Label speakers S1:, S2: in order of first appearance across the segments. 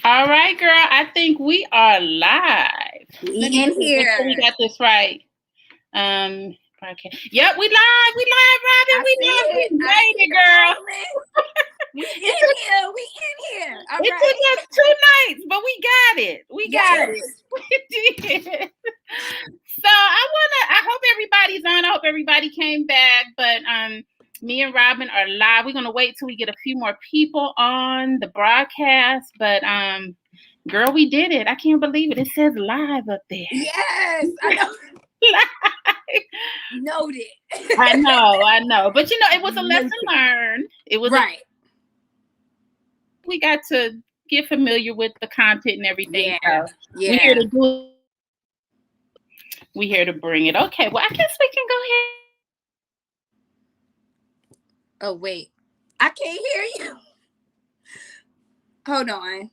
S1: All right, girl. I think we are live.
S2: We
S1: Let me
S2: in
S1: see. Make sure we
S2: here.
S1: got this right. Okay. Yep, we live. We live, Robin.
S2: I
S1: We
S2: see
S1: live.
S2: it.
S1: We
S2: I
S1: made
S2: see
S1: it,
S2: it
S1: girl.
S2: rolling. We in
S1: It took
S2: here. We in here. All
S1: it
S2: right.
S1: took us 2 nights, but we got it. We got it.
S2: Yes.
S1: We did. So I hope everybody's on. I hope everybody came back. But me and Robin are live. We're gonna wait till we get a few more people on the broadcast. But girl, we did it. I can't believe it. It says live up there.
S2: Yes. I know.
S1: Live.
S2: Noted.
S1: I know. But it was a lesson learned. It was
S2: right.
S1: We got to get familiar with the content and everything.
S2: Yeah.
S1: So
S2: Yeah.
S1: we're here to do it. We're here to bring it. Okay, well, I guess we can go ahead.
S2: Oh, wait. I can't hear you. Hold on.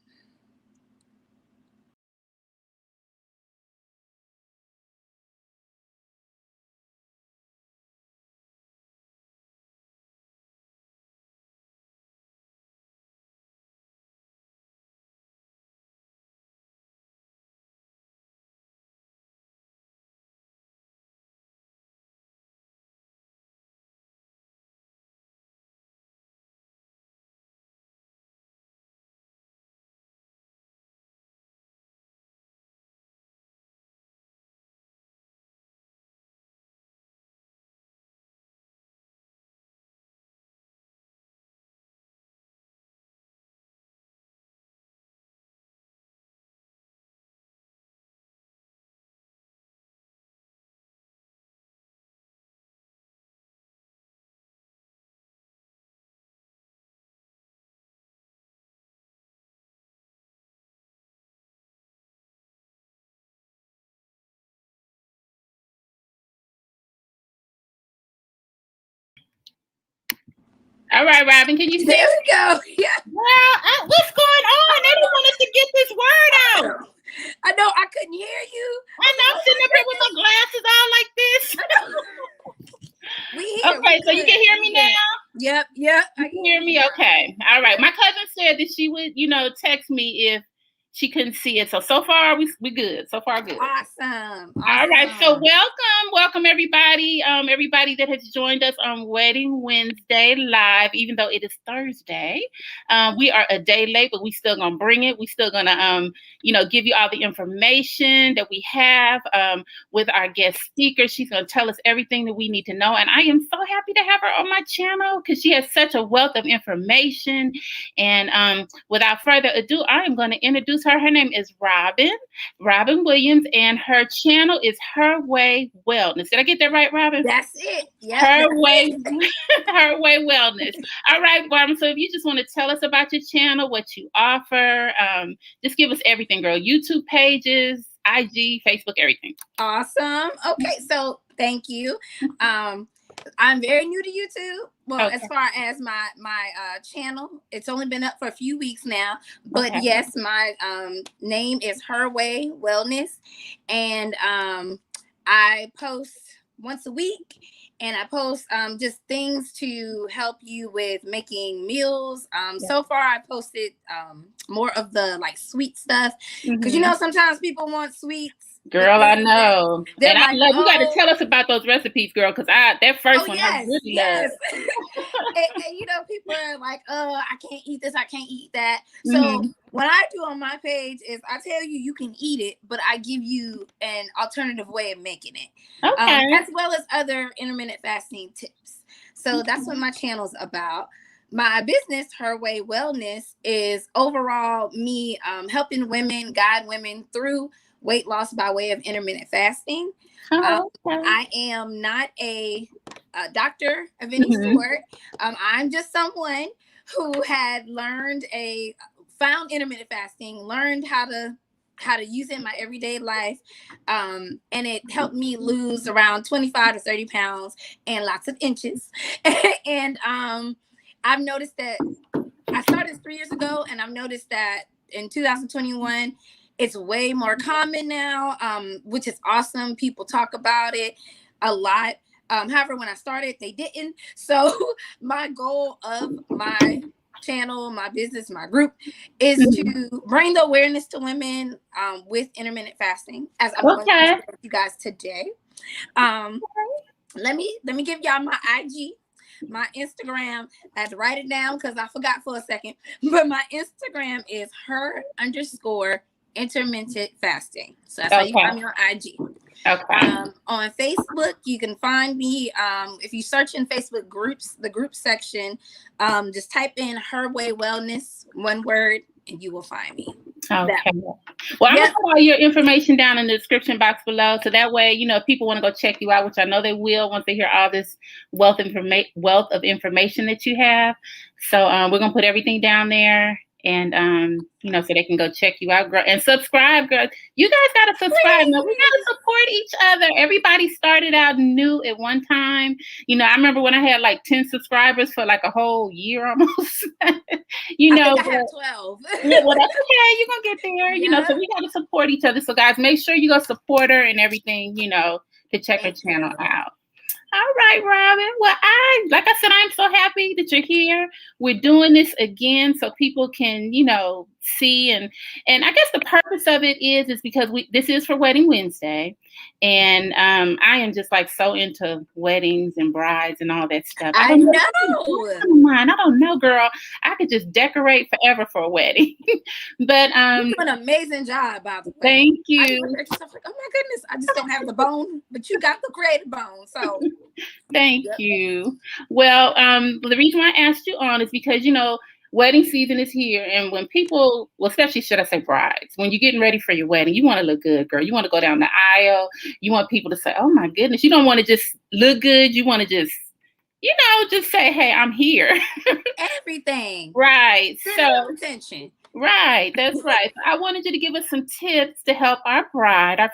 S1: All right, Robin, can you see?
S2: There we go. Yeah.
S1: Well, what's going on? They don't want us to get this word out.
S2: I know. I couldn't hear you.
S1: I know. I'm sitting up here with my glasses on like this.
S2: We here.
S1: Okay, so you can hear me now?
S2: Yep.
S1: You can hear me? Okay. All right. My cousin said that she would, text me if she couldn't see it. So far we good. So far good.
S2: Awesome.
S1: All right. So welcome everybody. Everybody that has joined us on Wedding Wednesday live, even though it is Thursday. We are a day late, but we still gonna bring it. We still gonna give you all the information that we have with our guest speaker. She's gonna tell us everything that we need to know. And I am so happy to have her on my channel because she has such a wealth of information. And without further ado, I am gonna introduce her. Her name is Robin Williams, and her channel is Herwaywellness. Did I get that right, Robin?
S2: That's it. Yeah.
S1: Herway Wellness. All right, Robin. So if you just want to tell us about your channel, what you offer, just give us everything, girl. YouTube pages, IG, Facebook, everything.
S2: Awesome. Okay, so thank you. I'm very new to YouTube. Well, as far as my channel, it's only been up for a few weeks now. But yes, my name is Herwaywellness, and I post once a week, and I post just things to help you with making meals. So far I posted more of the sweet stuff because sometimes people want sweets.
S1: Girl, I know.
S2: And
S1: I love you. Got to tell us about those recipes, girl, because that first one I really love.
S2: and people are like, I can't eat this, I can't eat that. So what I do on my page is I tell you can eat it, but I give you an alternative way of making it. As well as other intermittent fasting tips. So that's what my channel's about. My business, Herwaywellness, is overall me helping women, guide women through weight loss by way of intermittent fasting. I am not a doctor of any sort. I'm just someone who had found intermittent fasting, learned how to use it in my everyday life, and it helped me lose around 25 to 30 pounds and lots of inches. And I've noticed that I started 3 years ago, and I've noticed that in 2021 it's way more common now, which is awesome. People talk about it a lot. However, when I started, they didn't. So my goal of my channel, my business, my group is to bring the awareness to women with intermittent fasting, as I'm going to share with you guys today. Let me give y'all my IG, my Instagram. I had to write it down because I forgot for a second. But my Instagram is her_intermittent fasting. So that's how you find me on IG. On Facebook, you can find me. If you search in Facebook groups, the group section, just type in Herwaywellness, one word, and you will find me.
S1: Okay. Well, I'm going to put all your information down in the description box below. So that way, if people want to go check you out, which I know they will once they hear all this wealth of information that you have. So we're going to put everything down there. And, so they can go check you out, girl, and subscribe, girl. You guys got to subscribe. We got to support each other. Everybody started out new at one time. I remember when I had like 10 subscribers for like a whole year almost.
S2: I think I have 12.
S1: Yeah, well, that's okay. You're going to get there, so we got to support each other. So guys, make sure you go support her and everything, to check her channel out. All right, Robin. Well, like I said, I'm so happy that you're here. We're doing this again so people can, see. And I guess the purpose of it is because this is for Wedding Wednesday. And I am just like so into weddings and brides and all that stuff.
S2: I know.
S1: I don't know, girl. I could just decorate forever for a wedding. But
S2: you do an amazing job, by the way.
S1: Thank you.
S2: Like, oh my goodness, I just don't have the bone, but you got the creative bone. So
S1: thank you. Well, the reason why I asked you on is because wedding season is here, and when people, well, especially should I say brides, when you're getting ready for your wedding, you want to look good, girl. You want to go down the aisle. You want people to say, "Oh my goodness." You don't want to just look good. You want to just, just say, "Hey, I'm here."
S2: Everything.
S1: Right.
S2: So attention.
S1: Right. That's right. So I wanted you to give us some tips to help our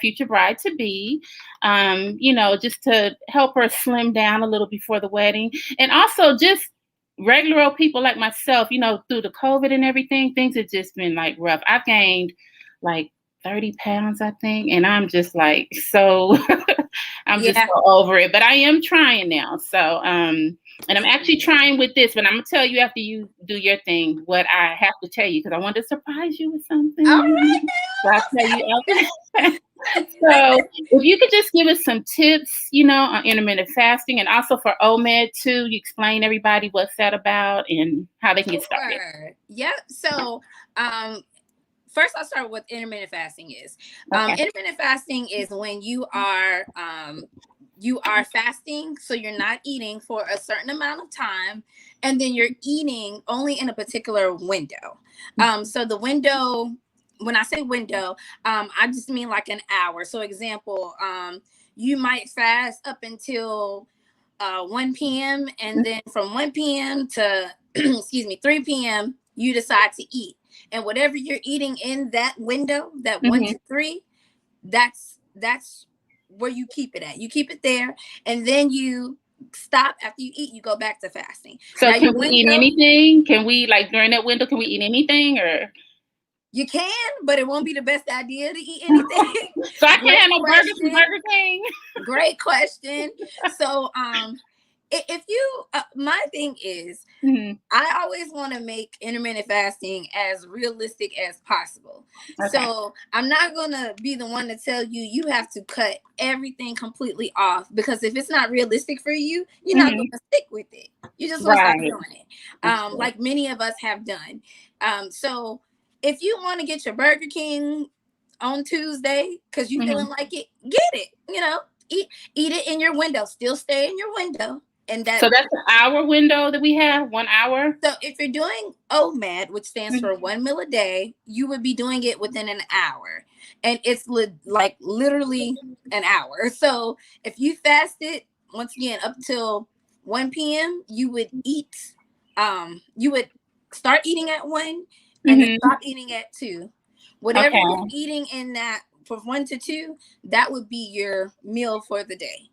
S1: future bride to be, just to help her slim down a little before the wedding, and also just regular old people like myself, through the COVID and everything, things have just been like rough. I've gained like 30 pounds, I think. And I'm just like, so I'm just so over it, but I am trying now. So, and I'm actually trying with this, but I'm going to tell you after you do your thing, what I have to tell you, because I wanted to surprise you with something.
S2: All right.
S1: So I'll tell you. So if you could just give us some tips, on intermittent fasting, and also for OMED too, you explain everybody what's that about and how they can get started.
S2: Yeah. So, first I'll start with what intermittent fasting is. Intermittent fasting is when you are fasting, so you're not eating for a certain amount of time, and then you're eating only in a particular window. So the window, when I say window, I just mean like an hour. So example, you might fast up until 1 p.m. and then from 1 p.m. to 3 p.m. you decide to eat. And whatever you're eating in that window, that 1 to 3, that's where you keep it at. You keep it there, and then you stop after you eat. You go back to fasting.
S1: So now, can we eat anything? Can we, like, during that window, can we eat anything, or?
S2: You can, but it won't be the best idea to eat anything.
S1: So I can't have no burgers from Burger King.
S2: Great question. So, if you, my thing is, I always want to make intermittent fasting as realistic as possible. Okay. So I'm not going to be the one to tell you have to cut everything completely off, because if it's not realistic for you, you're not going to stick with it. You just want to stop doing it. Like many of us have done. So if you want to get your Burger King on Tuesday because you feeling like it, get it. Eat it in your window. Still stay in your window. And so
S1: that's an hour window that we have, 1 hour.
S2: So if you're doing OMAD, which stands for 1 meal a day, you would be doing it within an hour. And it's like literally an hour. So if you fasted, once again, up till 1 p.m., you would eat, you would start eating at 1 and then stop eating at 2. Whatever you're eating in that from 1 to 2, that would be your meal for the day.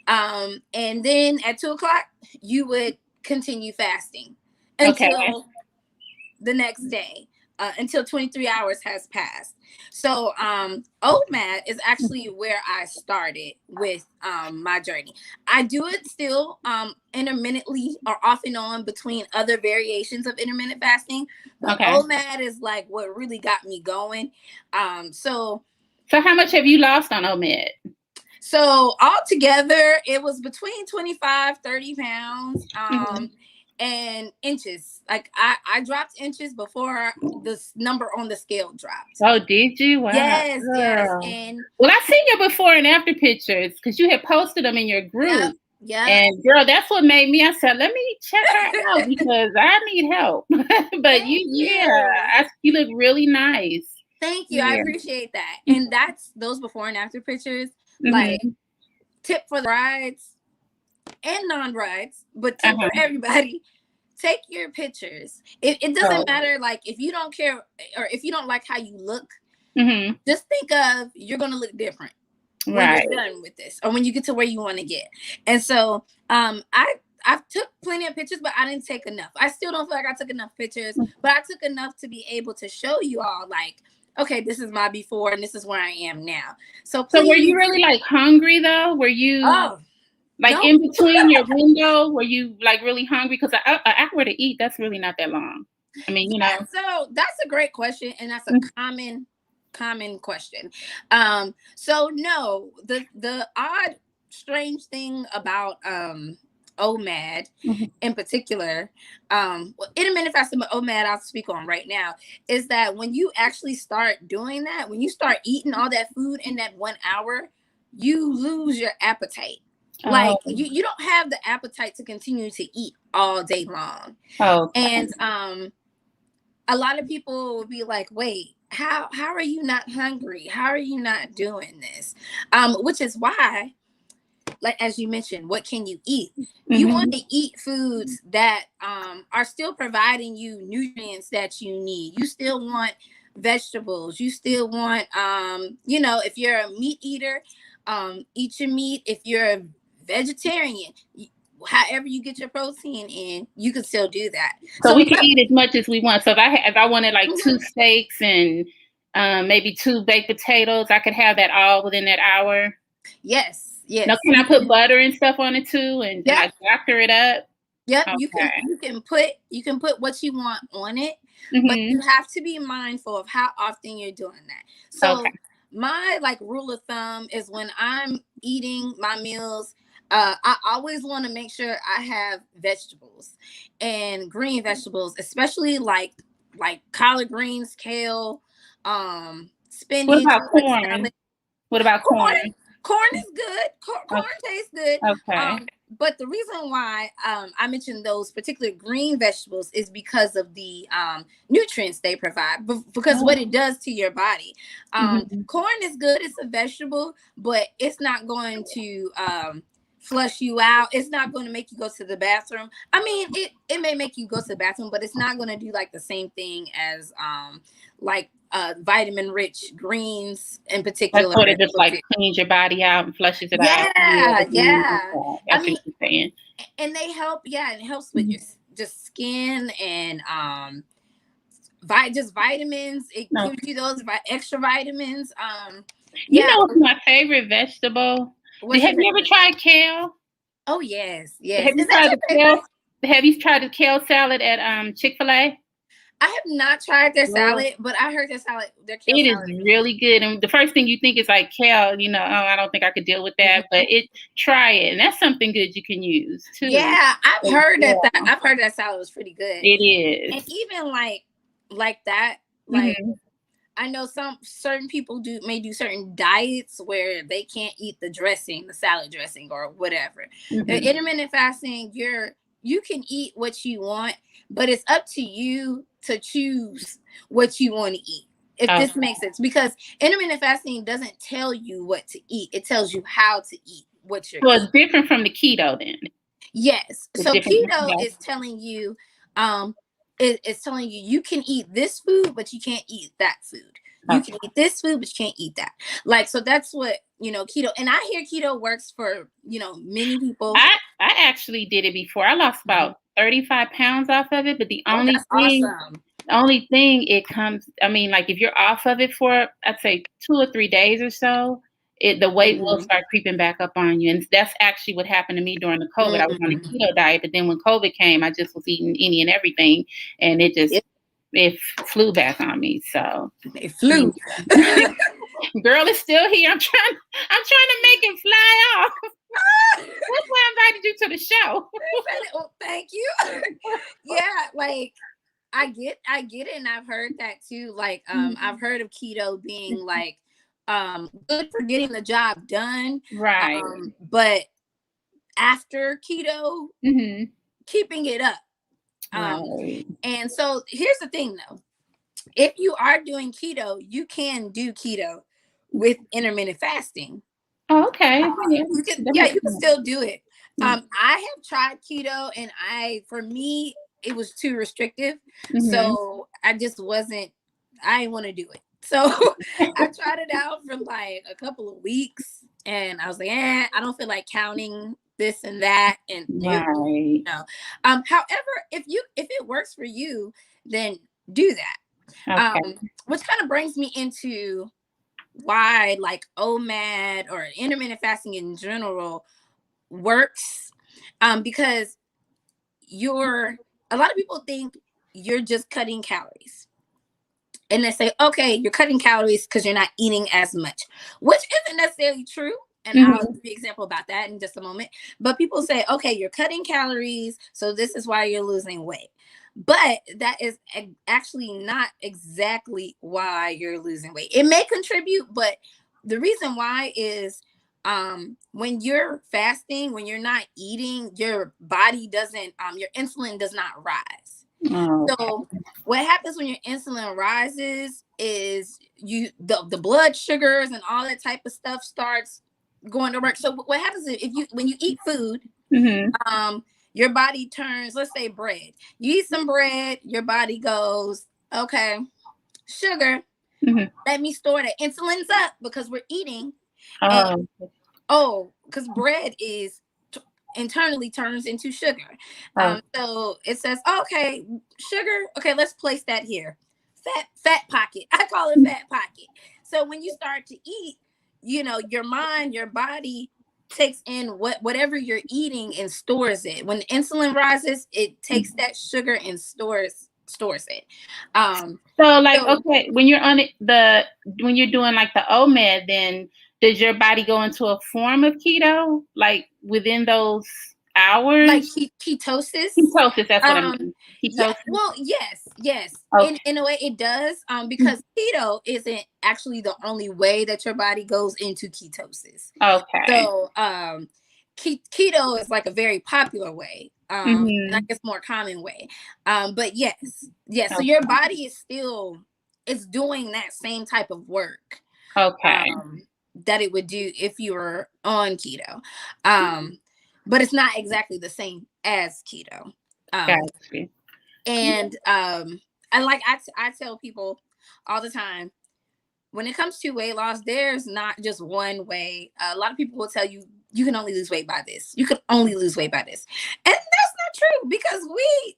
S2: And then at 2 o'clock, you would continue fasting until the next day. until 23 hours has passed. So OMAD is actually where I started with my journey. I do it still intermittently or off and on between other variations of intermittent fasting, but OMAD is like what really got me going. So
S1: how much have you lost on OMAD?
S2: So altogether, it was between 25, 30 pounds. And inches. Like I dropped inches before this number on the scale dropped.
S1: Oh, did you? Wow.
S2: Yes, yes. And
S1: well, I seen your before and after pictures because you had posted them in your group.
S2: Yeah.
S1: And girl, that's what made me. I said, let me check her out because I need help. But you look really nice.
S2: Thank you. I appreciate that. And that's those before and after pictures. Like tip for the rides and non-rides, but tip for everybody. Take your pictures. It doesn't matter, like, if you don't care or if you don't like how you look, just think of you're going to look different when you're done with this or when you get to where you want to get. And so I've took plenty of pictures, but I didn't take enough. I still don't feel like I took enough pictures, but I took enough to be able to show you all, like, okay, this is my before and this is where I am now. So please,
S1: were you really like hungry though? Were you in between your window? Were you like really hungry? Because an hour to eat, that's really not that long. I mean, you know.
S2: So that's a great question, and that's a common question. So no, the odd, strange thing about OMAD in particular, intermittent fasting, but OMAD I'll speak on right now, is that when you actually start doing that, when you start eating all that food in that 1 hour, you lose your appetite. Like you don't have the appetite to continue to eat all day long. And a lot of people will be like, wait, how are you not hungry? How are you not doing this? Which is why, like, as you mentioned, what can you eat? You want to eat foods that are still providing you nutrients that you need. You still want vegetables. You still want, if you're a meat eater, eat your meat. If you're a vegetarian, however you get your protein in, you can still do that.
S1: So we can eat as much as we want. So if I wanted like 2 steaks and maybe 2 baked potatoes, I could have that all within that hour.
S2: Yes.
S1: Now, can I put butter and stuff on it too, and like doctor it up?
S2: Yep. Okay. You can put what you want on it, but you have to be mindful of how often you're doing that. So my rule of thumb is when I'm eating my meals, I always want to make sure I have vegetables and green vegetables, especially like collard greens, kale, spinach.
S1: What about corn? What about corn?
S2: Corn is good. Corn tastes good.
S1: Okay.
S2: But the reason why I mentioned those particular green vegetables is because of the nutrients they provide, because what it does to your body. Corn is good. It's a vegetable, but it's not going to flush you out. It's not going to make you go to the bathroom. I mean, it may make you go to the bathroom, but it's not going to do like the same thing as vitamin rich greens in particular.
S1: That's what it just like cleans your body out and flushes it out.
S2: Yeah.
S1: I mean, what you're saying.
S2: And they help. Yeah, it helps with your just skin and just vitamins. It gives you those extra vitamins.
S1: You know what's my favorite vegetable? Have you ever tried kale?
S2: Oh yes.
S1: Have you tried the kale? Have you tried the kale salad at Chick-fil-A?
S2: I have not tried their salad, but I heard their kale
S1: it salad is really good. And the first thing you think is like kale, I don't think I could deal with that, but try it. And that's something good you can use too.
S2: Yeah, I've heard I've heard that salad was pretty good.
S1: It is.
S2: And even like that, I know certain people may do certain diets where they can't eat the salad dressing or whatever. Intermittent fasting, you can eat what you want, but it's up to you to choose what you want to eat. If this makes sense, because intermittent fasting doesn't tell you what to eat; it tells you how to eat what you're.
S1: Well, it's different from the keto, then.
S2: Yes. So keto is telling you, it's telling you you can eat this food, but you can't eat that food. You can eat this food, but you can't eat that. So that's what keto. And I hear keto works for many people.
S1: I actually did it before. I lost about 35 pounds off of it, but the only thing.
S2: Awesome.
S1: Only thing it comes, I mean, like if you're off of it for, I'd say 2 or 3 days or so, the weight will
S2: Mm-hmm.
S1: start creeping back up on you. And that's actually what happened to me during the COVID. I was on a
S2: Mm-hmm.
S1: keto diet, but then when COVID came, I just was eating any and everything, and it flew back on me. So,
S2: It flew.
S1: girl is still here. I'm trying to make it fly off. That's why I invited you to the show.
S2: Oh, thank you. Yeah, like I get it, and I've heard that too. Like, I've heard of keto being like good for getting the job done.
S1: Right.
S2: But after keto,
S1: Mm-hmm.
S2: keeping it up.
S1: Right.
S2: And so here's the thing though. If you are doing keto, you can do keto with intermittent fasting.
S1: Oh, okay. Yeah,
S2: You can still do it. I have tried keto, and for me it was too restrictive,
S1: Mm-hmm.
S2: so I didn't want to do it. So I tried it out for like a couple of weeks, and I was like, I don't feel like counting this and that, and
S1: Right.
S2: however, if it works for you, then do that.
S1: Okay.
S2: Which kind of brings me into why like OMAD or intermittent fasting in general works, because a lot of people think you're just cutting calories, and they say, okay, you're cutting calories because you're not eating as much, which isn't necessarily true, and I'll give you an example about that in just a moment. But people say, okay, you're cutting calories, so this is why you're losing weight. But that is actually not exactly why you're losing weight. It may contribute, but the reason why is when you're fasting, when you're not eating, your body doesn't, your insulin does not rise.
S1: Oh, okay.
S2: So what happens when your insulin rises is the blood sugars and all that type of stuff starts going to work. So what happens is when you eat food, your body turns, let's say bread. You eat some bread, your body goes, okay, sugar, let me store that. Insulin's up because we're eating. And because bread is internally turns into sugar. So it says, okay, sugar, okay, let's place that here. Fat pocket. I call it fat pocket. So when you start to eat, your mind, your body takes in whatever you're eating and stores it. When the insulin rises, it takes that sugar and stores it.
S1: So like, okay, when you're on when you're doing like the OMAD, then does your body go into a form of keto, like within those hours?
S2: Like ketosis.
S1: Ketosis, that's what I mean. Ketosis.
S2: Yeah, well, yes.
S1: Okay.
S2: In a way it does, because keto isn't actually the only way that your body goes into ketosis.
S1: Okay.
S2: So keto is like a very popular way, and I guess more common way. But yes. So your body is still doing that same type of work.
S1: Okay.
S2: That it would do if you were on keto. But it's not exactly the same as keto.
S1: Gotcha.
S2: And I tell people all the time, when it comes to weight loss, there's not just one way. A lot of people will tell you can only lose weight by this. You can only lose weight by this. And that's not true, because we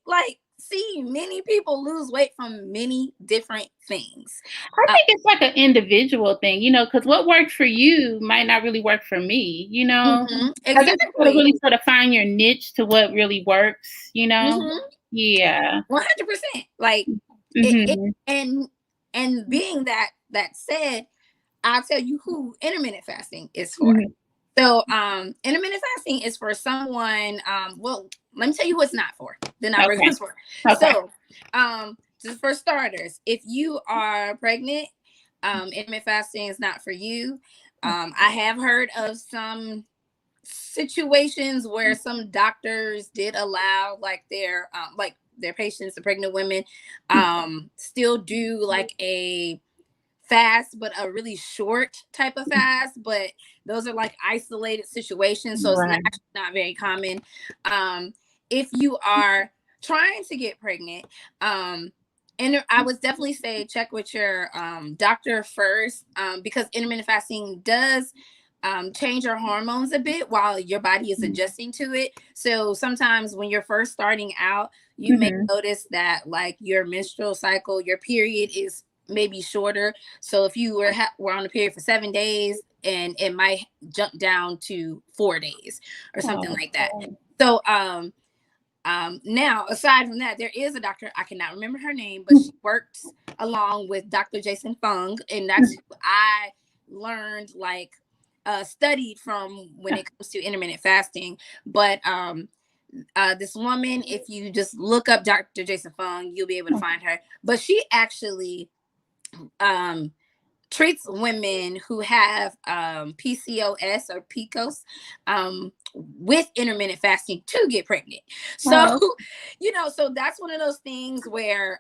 S2: see many people lose weight from many different things.
S1: I think it's like an individual thing, because what works for you might not really work for me,
S2: Exactly.
S1: I think you really sort of find your niche to what really works, Yeah.
S2: 100%. Like, and being that said, I'll tell you who intermittent fasting is for. So intermittent fasting is for someone, well, let me tell you who it's not for. Then I'll bring this for. Okay. So just for starters, if you are pregnant, intermittent fasting is not for you. I have heard of some situations where some doctors did allow their patients, the pregnant women, still do like a fast, but a really short type of fast. But those are like isolated situations, so it's not very common. If you are trying to get pregnant, and I would definitely say check with your doctor first, because intermittent fasting does change your hormones a bit while your body is adjusting to it. So sometimes when you're first starting out, you may notice that like your menstrual cycle, your period is maybe shorter. So if you were on a period for 7 days, and it might jump down to 4 days or something like that. So now, aside from that, there is a doctor, I cannot remember her name, but she works along with Dr. Jason Fung, and that's who I learned, like, studied from when it comes to intermittent fasting. But this woman, if you just look up Dr. Jason Fung, you'll be able to find her. But she actually treats women who have PCOS or PCOS with intermittent fasting to get pregnant. So, so that's one of those things where,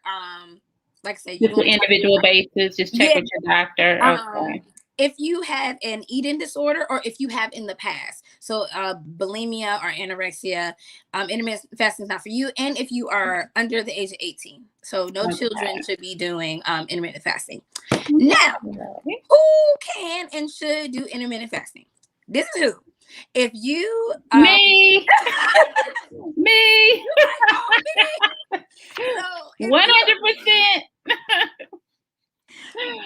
S2: like I said,
S1: you just individual basis, just check with your doctor. Okay.
S2: If you have an eating disorder, or if you have in the past, so bulimia or anorexia, intermittent fasting is not for you. And if you are under the age of 18, so no children should be doing intermittent fasting. Now, who can and should do intermittent fasting? This is who. If you
S1: me, me,
S2: so
S1: 100%.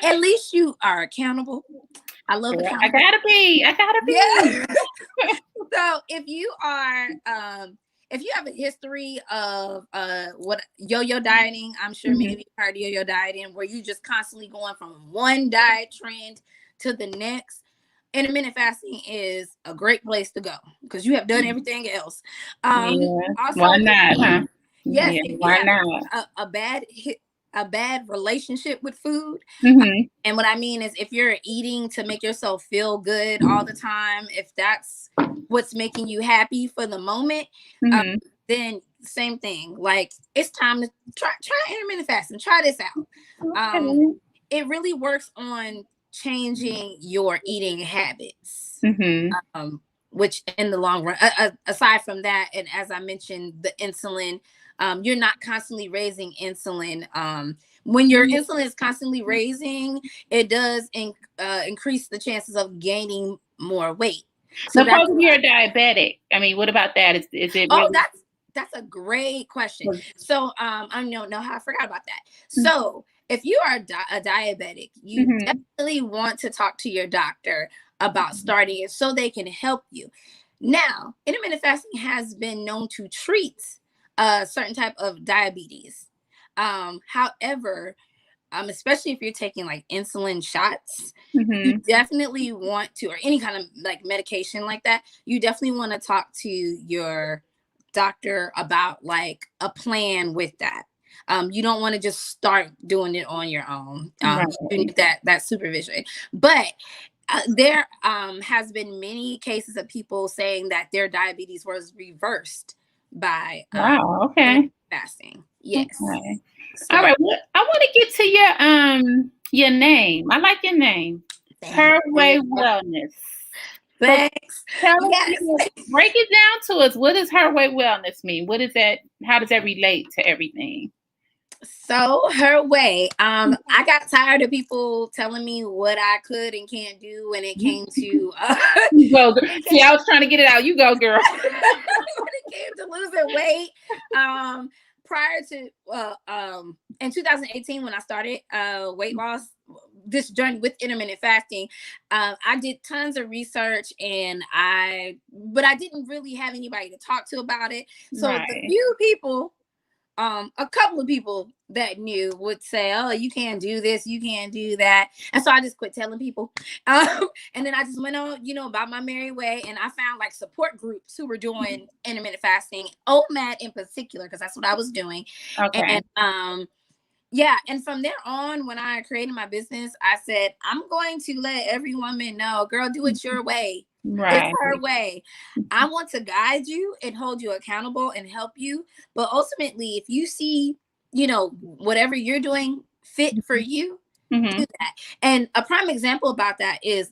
S2: At least you are accountable. I love it.
S1: I gotta be.
S2: Yeah. So if you are, if you have a history of what yo-yo dieting, I'm sure maybe you've heard of yo-yo dieting, where you just constantly going from one diet trend to the next. Intermittent fasting is a great place to go because you have done everything else. Also,
S1: why not? Huh?
S2: Yes, if you have a bad relationship with food. And what I mean is, if you're eating to make yourself feel good all the time, if that's what's making you happy for the moment, then same thing. Like, it's time to try intermittent fasting. Try this out. It really works on changing your eating habits, which in the long run, aside from that, and as I mentioned, the insulin, you're not constantly raising insulin. When your insulin is constantly raising, it does increase the chances of gaining more weight.
S1: So suppose you're diabetic. I mean, what about that? Is it?
S2: Oh, really? That's a great question. So I don't know how I forgot about that. So if you are a diabetic, you definitely want to talk to your doctor about starting it so they can help you. Now, intermittent fasting has been known to treat a certain type of diabetes. However, especially if you're taking like insulin shots, you definitely want to, or any kind of like medication like that, you definitely want to talk to your doctor about like a plan with that. You don't want to just start doing it on your own. You need that supervision. But there has been many cases of people saying that their diabetes was reversed by fasting. Yes.
S1: Okay. So, all right. Well, I want to get to your name. I like your name. Herwaywellness.
S2: Thanks.
S1: Break it down to us. What does Herwaywellness mean? What is that? How does that relate to everything?
S2: So her way, I got tired of people telling me what I could and can't do when it came to
S1: you go, see, I was trying to get it out. You go, girl.
S2: When it came to losing weight, prior to in 2018 when I started weight loss, this journey with intermittent fasting, I did tons of research, but I didn't really have anybody to talk to about it. So the few people, a couple of people that knew would say, oh, you can't do this, you can't do that. And so I just quit telling people. And then I just went on, about my merry way. And I found like support groups who were doing intermittent fasting, OMAD in particular, because that's what I was doing.
S1: Okay.
S2: And and from there on, when I created my business, I said, I'm going to let every woman know, girl, do it your way. Right. It's her way. I want to guide you and hold you accountable and help you. But ultimately, if you see, whatever you're doing fit for you, do that. And a prime example about that is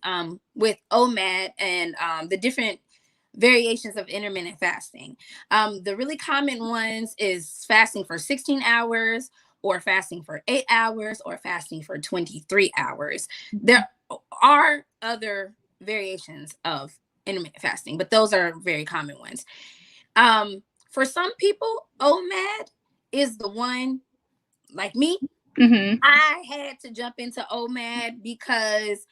S2: with OMAD and the different variations of intermittent fasting. The really common ones is fasting for 16 hours, or fasting for 8 hours, or fasting for 23 hours. There are other variations of intermittent fasting, but those are very common ones. For some people, OMAD is the one. Like me, I had to jump into OMAD because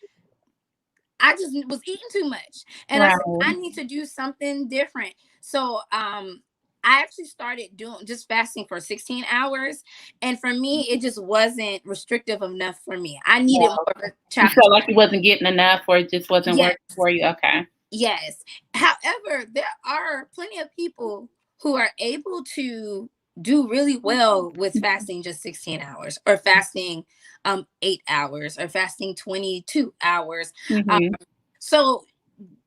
S2: I just was eating too much, and I said I need to do something different. So I actually started doing just fasting for 16 hours, and for me it just wasn't restrictive enough for me. I needed more
S1: challenge. You felt like you wasn't getting enough, or it just wasn't working for you. Okay.
S2: Yes. However, there are plenty of people who are able to do really well with fasting just 16 hours, or fasting 8 hours, or fasting 22 hours. So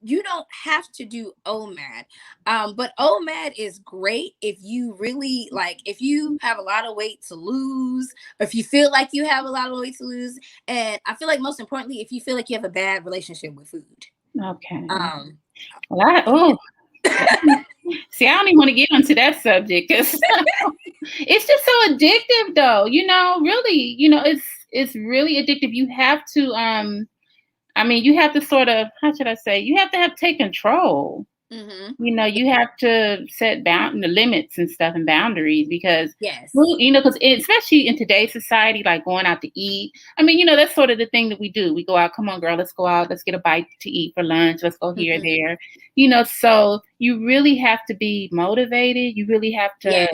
S2: you don't have to do OMAD. But OMAD is great if you really if you have a lot of weight to lose, or if you feel like you have a lot of weight to lose. And I feel like most importantly, if you feel like you have a bad relationship with food.
S1: Okay. See, I don't even want to get into that subject because it's just so addictive, though. Really, it's really addictive. You have to, you have to sort of, how should I say? You have to take control. You have to set the limits and stuff and boundaries, because, because especially in today's society, like going out to eat. That's sort of the thing that we do. We go out, come on, girl, let's go out. Let's get a bite to eat for lunch. Let's go here, there. So you really have to be motivated. You really have to,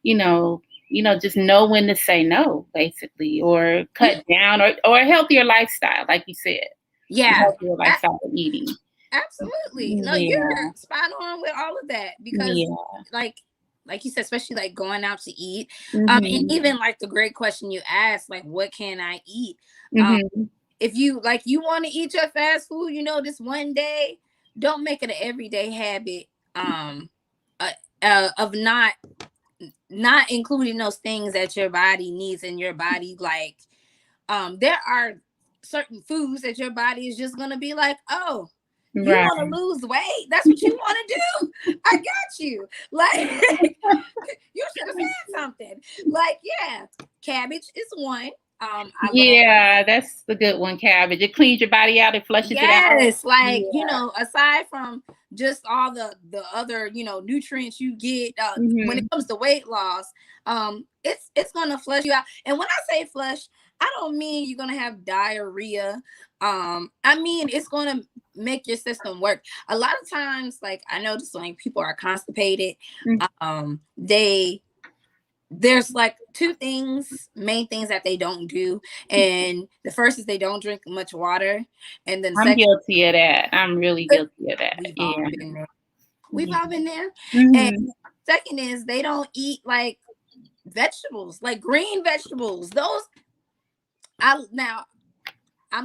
S1: just know when to say no, basically, or cut down, or a healthier lifestyle, like you said.
S2: Yeah.
S1: Healthier lifestyle of eating.
S2: Absolutely. No, you're spot on with all of that, because like you said, especially like going out to eat, and even like the great question you asked, like, what can I eat? If you you want to eat your fast food, this one day, don't make it an everyday habit of not including those things that your body needs in your body. Like there are certain foods that your body is just gonna be like, oh, you want to lose weight? That's what you want to do? I got you. Like, you should have said something. Like, cabbage is one.
S1: That's the good one. Cabbage. It cleans your body out. It flushes it out.
S2: Yes, aside from just all the other nutrients you get when it comes to weight loss, it's gonna flush you out. And when I say flush, I don't mean you're gonna have diarrhea. It's gonna make your system work. A lot of times, like I notice when people are constipated, there's like two main things that they don't do. And the first is they don't drink much water. And then
S1: I'm guilty of that. I'm really guilty of that.
S2: We've all been there. And second is they don't eat like vegetables, like green vegetables. Those I'm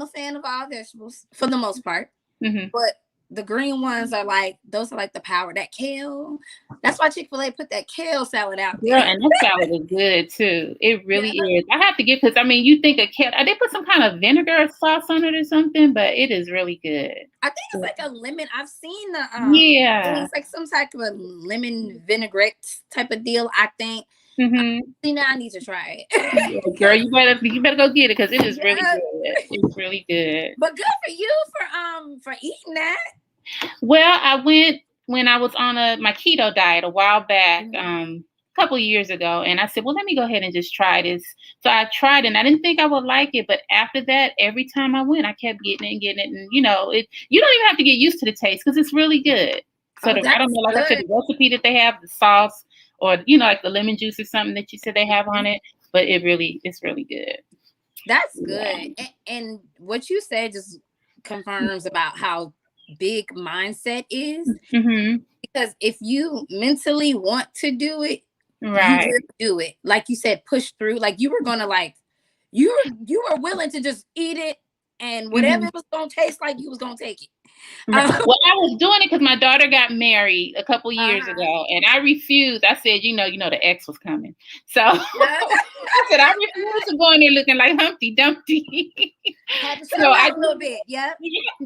S2: a fan of all vegetables for the most part, but the green ones are like the power. That kale, that's why Chick-fil-A put that kale salad out there.
S1: Yeah, and that salad is good too. It really is. I have to get, because you think of kale, they put some kind of vinegar or sauce on it or something, but it is really good.
S2: I think it's like a lemon. I've seen the it's like some type of a lemon vinaigrette type of deal, I think. Now I need to try it.
S1: Girl, you better go get it, because it is really good. It's really good.
S2: But good for you for eating that.
S1: Well, I went when I was on my keto diet a while back, a couple of years ago, and I said, well, let me go ahead and just try this. So I tried it, and I didn't think I would like it, but after that, every time I went, I kept getting it, and you don't even have to get used to the taste, because it's really good. So I don't know, like I said, the recipe that they have, the sauce, or like the lemon juice or something that you said they have on it, but it's really good.
S2: That's good. And what you said just confirms about how big mindset is, because if you mentally want to do it, you will do it. Like you said, push through. Like you were gonna you were willing to just eat it, and whatever it was gonna taste like, you was gonna take it.
S1: Well, I was doing it because my daughter got married a couple years ago, and I refused. I said, the ex was coming, so I said I refused to go in there looking like Humpty Dumpty.
S2: Had to slow out a little bit,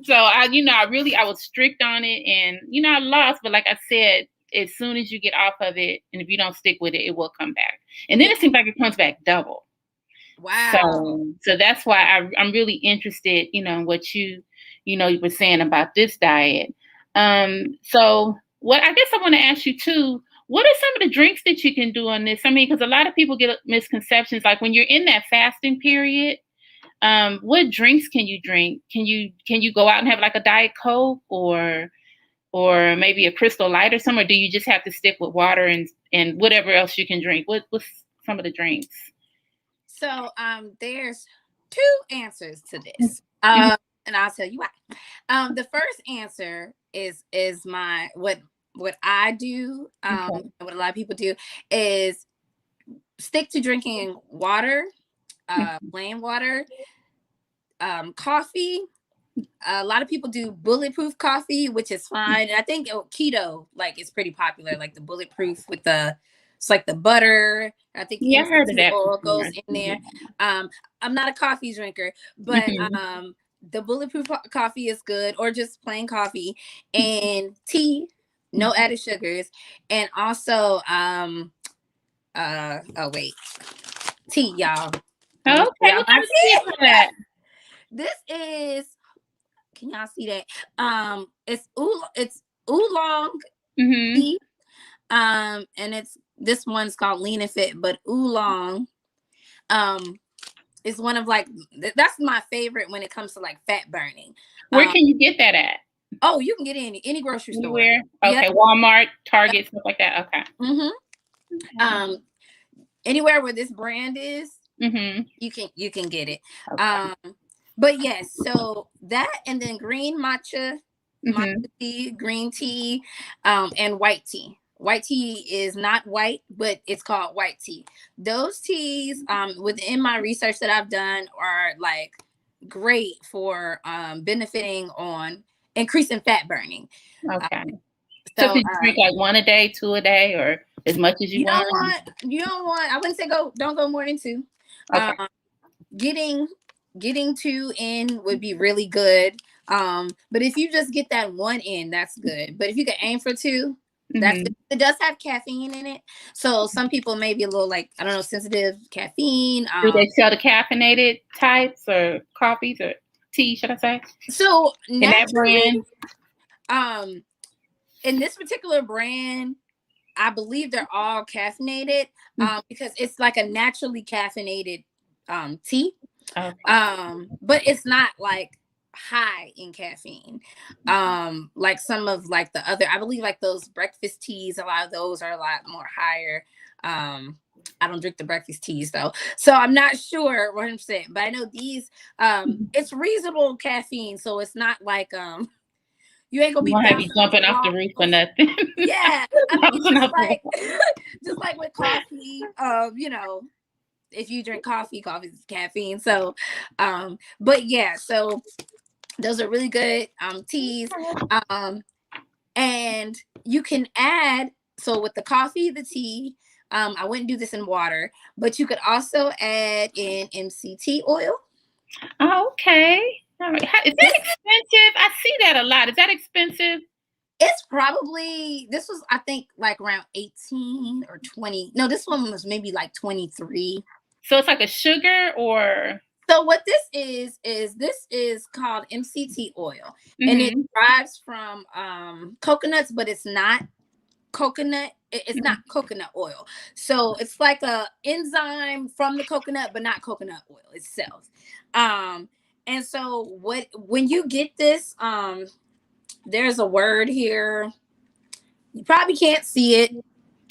S1: So I was strict on it, and I lost. But like I said, as soon as you get off of it, and if you don't stick with it, it will come back, and then it seems like it comes back double.
S2: Wow.
S1: So that's why I'm really interested, in what you you were saying about this diet. So what I guess I want to ask you too, what are some of the drinks that you can do on this? I mean, because a lot of people get misconceptions, like when you're in that fasting period, what drinks can you drink? Can you go out and have like a Diet Coke or maybe a Crystal Light or something? Or do you just have to stick with water and whatever else you can drink? What's some of the drinks?
S2: So there's two answers to this. And I'll tell you why. The first answer is my what I do,
S1: Okay.
S2: what a lot of people do is stick to drinking water, plain water, coffee. A lot of people do bulletproof coffee, which is fine. And I think keto is pretty popular, like the bulletproof with it's like the butter. I think
S1: Yeah, I heard of that
S2: oil
S1: before.
S2: goes in there. I'm not a coffee drinker, but the bulletproof coffee is good, or just plain coffee, and tea, no added sugars, and also tea, y'all.
S1: Okay, what kind of tea is that?
S2: This is, can y'all see that? It's oolong tea. And this one's called Lean and Fit, but oolong is one of that's my favorite when it comes to fat burning.
S1: Where can you get that at?
S2: Oh, you can get it any grocery store.
S1: Anywhere? Okay, yep. Walmart, Target, stuff like that. Okay.
S2: Okay. Anywhere where this brand is, you can get it. Okay. But yes, so that, and then green matcha tea, green tea, and white tea. White tea is not white, but it's called white tea. Those teas, within my research that I've done, are great for benefiting on increasing fat burning.
S1: Okay. So can you drink one a day, two a day, or as much as you want?
S2: You don't want. I wouldn't say don't go more than two. Okay. Getting two in would be really good. But if you just get that one in, that's good. But if you can aim for two, that's good. It does have caffeine in it, so some people may be a little sensitive caffeine.
S1: Do they sell the caffeinated types or coffees or tea, should I say?
S2: So
S1: in that brand,
S2: in this particular brand, I believe they're all caffeinated, because it's like a naturally caffeinated tea. Okay. But it's not high in caffeine, like some of the other, I believe those breakfast teas, a lot of those are a lot more higher. I don't drink the breakfast teas though, so I'm not sure 100%, but I know these, it's reasonable caffeine, so it's not you ain't gonna be
S1: jumping off the roof or nothing.
S2: Yeah, I mean, just like with coffee, if you drink coffee is caffeine. So, but yeah, so those are really good teas. And you can add, so with the coffee, the tea, I wouldn't do this in water, but you could also add in MCT oil.
S1: Oh, okay. All right. Is that expensive? I see that a lot. Is that expensive?
S2: It's probably, this was, I think, around 18 or 20. No, this one was maybe 23.
S1: So it's like a sugar, or?
S2: So what this is called MCT oil, and it derives from coconuts, but it's not coconut. It's not coconut oil. So it's like a enzyme from the coconut, but not coconut oil itself. And so when you get this, there's a word here. You probably can't see it,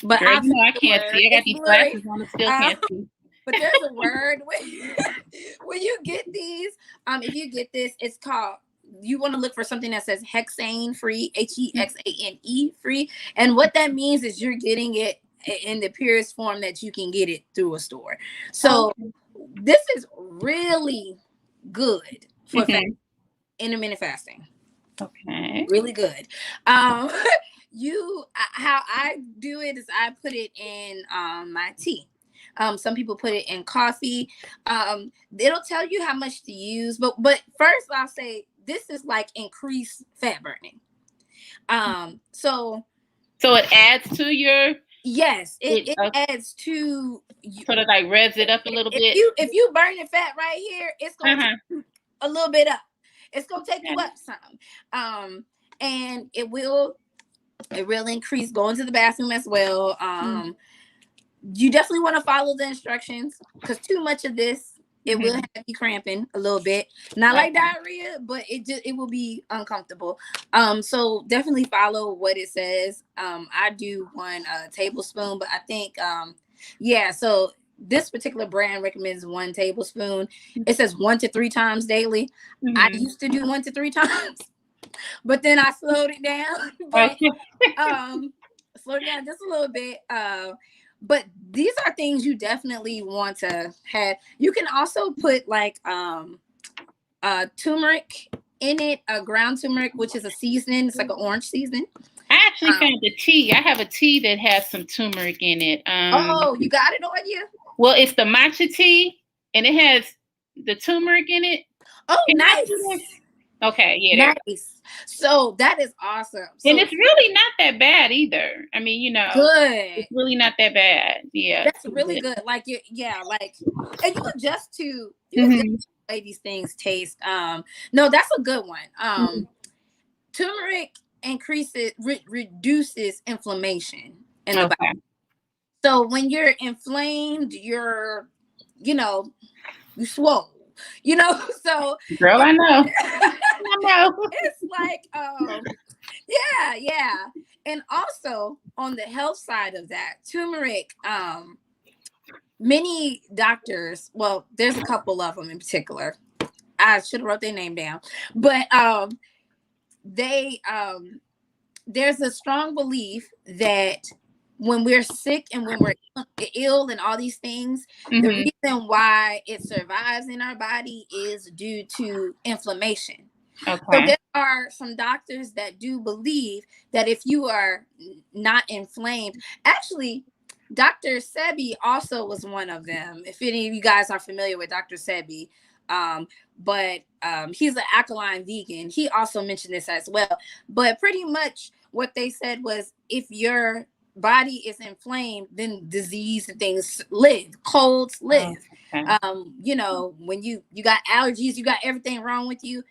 S2: but
S1: I can't see. I got these glasses on and still can't see.
S2: But there's a word when you get these. If you get this, it's called. You want to look for something that says hexane free, HEXANE free, and what that means is you're getting it in the purest form that you can get it through a store. So this is really good for intermittent fasting.
S1: Okay.
S2: Really good. How I do it is I put it in my tea. Some people put it in coffee. It'll tell you how much to use, but first I'll say this is increased fat burning. So
S1: it adds to your.
S2: Yes, it adds to.
S1: Sort of revs it up a little bit.
S2: If you burning fat right here, it's going to a little bit up. It's gonna take you up some. And it will increase going to the bathroom as well. You definitely want to follow the instructions, because too much of this, it will have you cramping a little bit. Not like diarrhea, but it will be uncomfortable. So definitely follow what it says. I do 1 tablespoon, but I think so this particular brand recommends 1 tablespoon. It says 1 to 3 times daily. I used to do 1 to 3 times, but then I slowed it down. But slowed it down just a little bit. But these are things you definitely want to have. You can also put like turmeric in it, ground turmeric, which is a seasoning. It's like an orange seasoning.
S1: I actually found a tea. I have a tea that has some turmeric in it.
S2: You got it on you?
S1: Well, it's the matcha tea, and it has the turmeric in it.
S2: Oh, nice.
S1: Okay, yeah.
S2: Nice. So that is awesome.
S1: And it's really not that bad either. I mean, you know,
S2: good.
S1: It's really not that bad. Yeah,
S2: that's really good. Like and you adjust to the way these things taste. No, that's a good one. Turmeric reduces inflammation in the body. So when you're inflamed, you're, you swole. So
S1: girl, I know. I know.
S2: It's like, yeah. And also on the health side of that, turmeric, many doctors, well, there's a couple of them in particular. I should have wrote their name down, but they there's a strong belief that when we're sick and when we're ill and all these things, the reason why it survives in our body is due to inflammation. Okay. So there are some doctors that do believe that if you are not inflamed, actually, Dr. Sebi also was one of them. If any of you guys are familiar with Dr. Sebi, but he's an alkaline vegan. He also mentioned this as well. But pretty much what they said was, if your body is inflamed, then disease and things live, colds live. When you got allergies, you got everything wrong with you,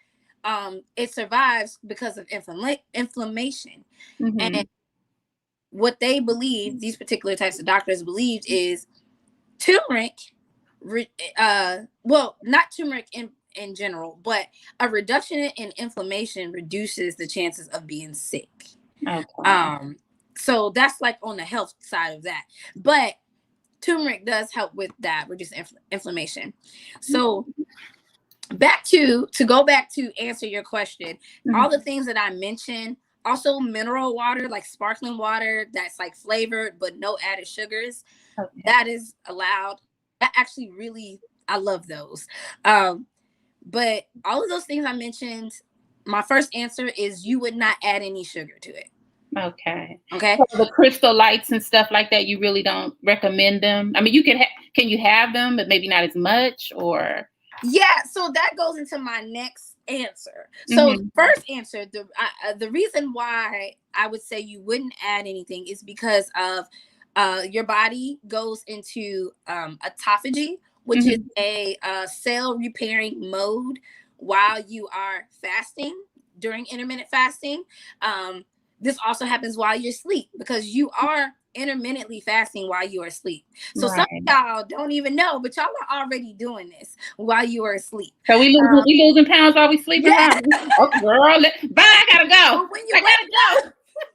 S2: it survives because of inflammation. And what they believe, these particular types of doctors believed, is turmeric, not turmeric in general, but a reduction in inflammation reduces the chances of being sick. So that's like on the health side of that. But turmeric does help with that, reduce inflammation. So to go back to answer your question, all the things that I mentioned, also mineral water, like sparkling water that's like flavored but no added sugars, that is allowed. That actually really, I love those. But all of those things I mentioned, my first answer is you would not add any sugar to it. Okay.
S1: So the crystal lights and stuff like that, you really don't recommend them? I mean, can you have them, but maybe not as much, or?
S2: Yeah, so that goes into my next answer. So the first answer, the reason why I would say you wouldn't add anything is because of your body goes into autophagy, which is a cell repairing mode while you are fasting, during intermittent fasting. This also happens while you're asleep, because you are intermittently fasting while you are asleep. So some of y'all don't even know, but y'all are already doing this while you are asleep.
S1: So we losing pounds while we sleeping. Yeah. Oh, girl, bye. I gotta go.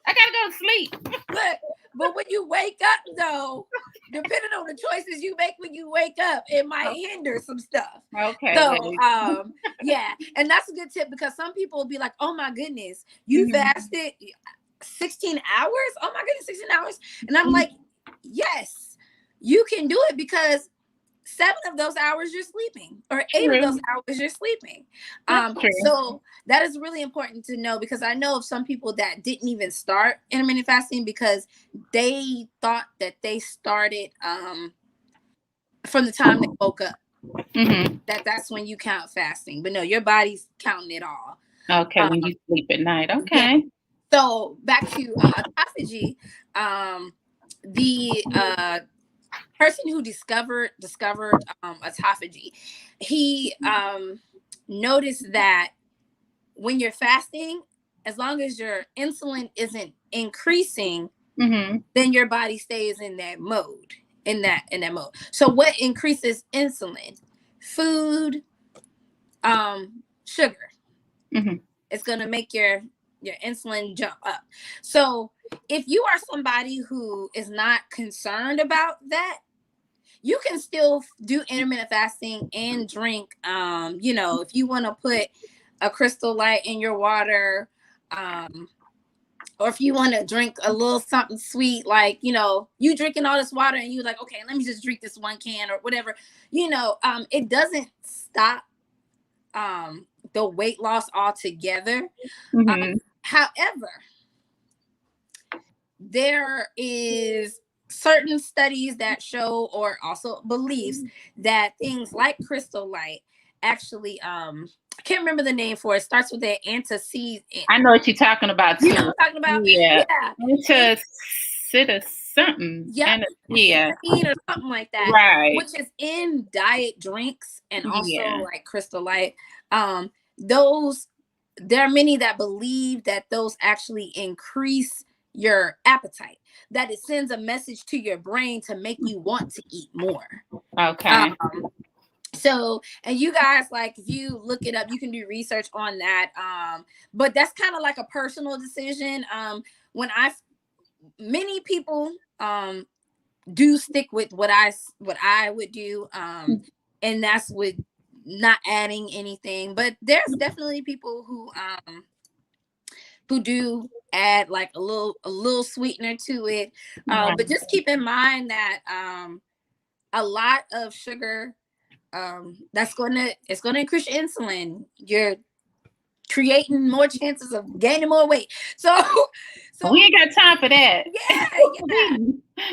S1: I gotta go to sleep.
S2: But when you wake up, though, depending on the choices you make when you wake up, it might hinder some stuff.
S1: Okay.
S2: So, yeah. And that's a good tip, because some people will be like, oh my goodness, you fasted 16 hours? Oh my goodness, 16 hours. And I'm like, yes, you can do it, because 7 of those hours you're sleeping, or 8 of those hours you're sleeping. So that is really important to know, because I know of some people that didn't even start intermittent fasting because they thought that they started from the time they woke up. That's when you count fasting. But no, your body's counting it all.
S1: Okay, when you sleep at night. Okay. Yeah.
S2: So back to autophagy, the person who discovered autophagy, he noticed that when you're fasting, as long as your insulin isn't increasing, then your body stays in that mode. In that mode. So what increases insulin? Food, sugar. It's gonna make your insulin jump up. So if you are somebody who is not concerned about that, you can still do intermittent fasting and drink. If you want to put a Crystal Light in your water, or if you want to drink a little something sweet, like, you drinking all this water and you're like, okay, let me just drink this one can or whatever, it doesn't stop the weight loss altogether. However, there is certain studies that show, or also beliefs, that things like Crystal Light actually, I can't remember the name for it. It starts with an antacid.
S1: I know what you're talking about too.
S2: You know what I'm talking about?
S1: Yeah. Antacid something.
S2: Yeah. Or something like that.
S1: Right.
S2: Which is in diet drinks and also like Crystal Light. There are many that believe that those actually increase your appetite, that it sends a message to your brain to make you want to eat more.
S1: Okay.
S2: So, and you guys, like, if you look it up, you can do research on that. But that's kind of like a personal decision. Many people do stick with what I would do, and that's with not adding anything. But there's definitely people who do add like a little sweetener to it. But just keep in mind that a lot of sugar, it's going to increase your insulin. You're creating more chances of gaining more weight. So
S1: we ain't got time for that.
S2: Yeah.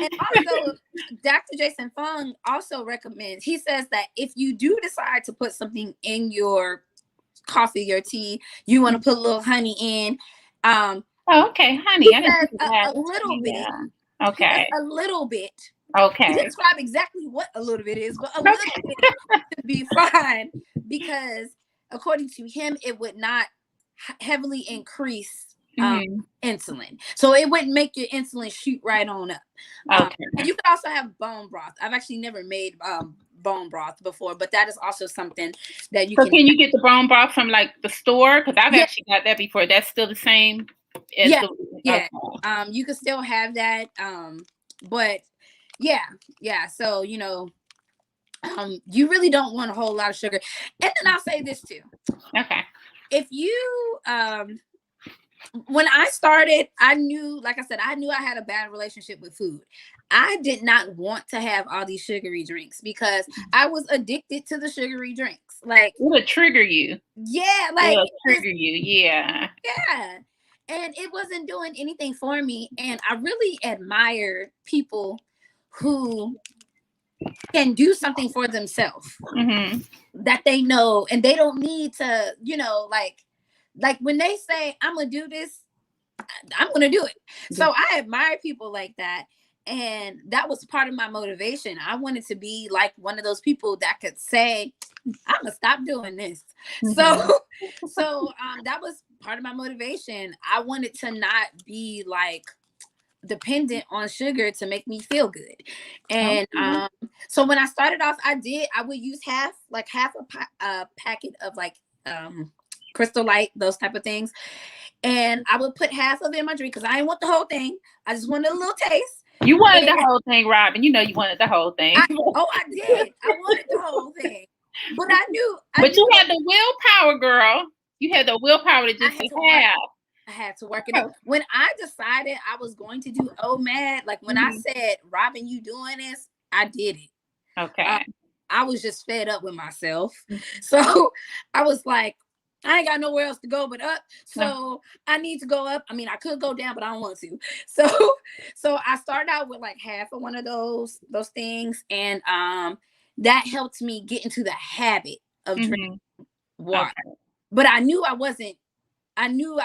S2: And also, Dr. Jason Fung also recommends, he says that if you do decide to put something in your coffee, your tea, you want to put a little honey in.
S1: Okay, honey.
S2: He says a little bit.
S1: Okay.
S2: A little bit.
S1: Okay.
S2: He describe exactly what a little bit is, but a little bit should be fine, because according to him, it would not heavily increase insulin. So it wouldn't make your insulin shoot right on up.
S1: Okay.
S2: And you could also have bone broth. I've actually never made bone broth before, but that is also something that you can.
S1: So can you get the bone broth from like the store? Because I've actually got that before. That's still the same.
S2: Yeah. You can still have that. But yeah. So, you really don't want a whole lot of sugar. And then I'll say this too.
S1: Okay.
S2: If you, when I started, I knew I had a bad relationship with food. I did not want to have all these sugary drinks because I was addicted to the sugary drinks. Like,
S1: it would trigger you.
S2: Yeah. Like,
S1: it would trigger you. Yeah.
S2: Yeah. And it wasn't doing anything for me. And I really admire people who can do something for themselves that they know, and they don't need to, like when they say, I'm going to do this, I'm going to do it. So I admire people like that. And that was part of my motivation. I wanted to be like one of those people that could say, I'm going to stop doing this. So that was part of my motivation. I wanted to not be like dependent on sugar to make me feel good. And so when I started off, I would use half a packet of like Crystal Light, those type of things. And I would put half of it in my drink because I didn't want the whole thing. I just wanted a little taste.
S1: You wanted the whole thing, Robin. You wanted the whole thing.
S2: I did. I wanted the whole thing. But I knew.
S1: You had the willpower, girl. You had the willpower to just have.
S2: I had to work it out. When I decided I was going to do OMAD, like when I said, Robin, you doing this, I did it.
S1: Okay.
S2: I was just fed up with myself. So I was like, I ain't got nowhere else to go but up. So I need to go up. I mean, I could go down, but I don't want to. So I started out with like half of one of those things. And that helped me get into the habit of drinking water. Okay. But I knew I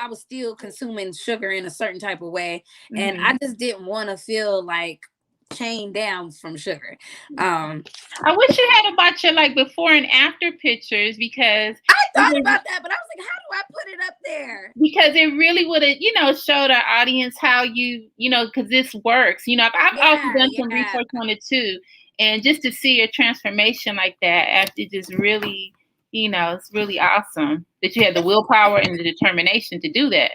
S2: was still consuming sugar in a certain type of way. And I just didn't want to feel like chained down from sugar.
S1: I wish you had about your like before and after pictures, because
S2: I thought about that, but I was like, do I put it up there?
S1: Because it really would have, showed our audience how because this works. I've also done some research on it too. And just to see a transformation like that after just really, it's really awesome that you had the willpower and the determination to do that.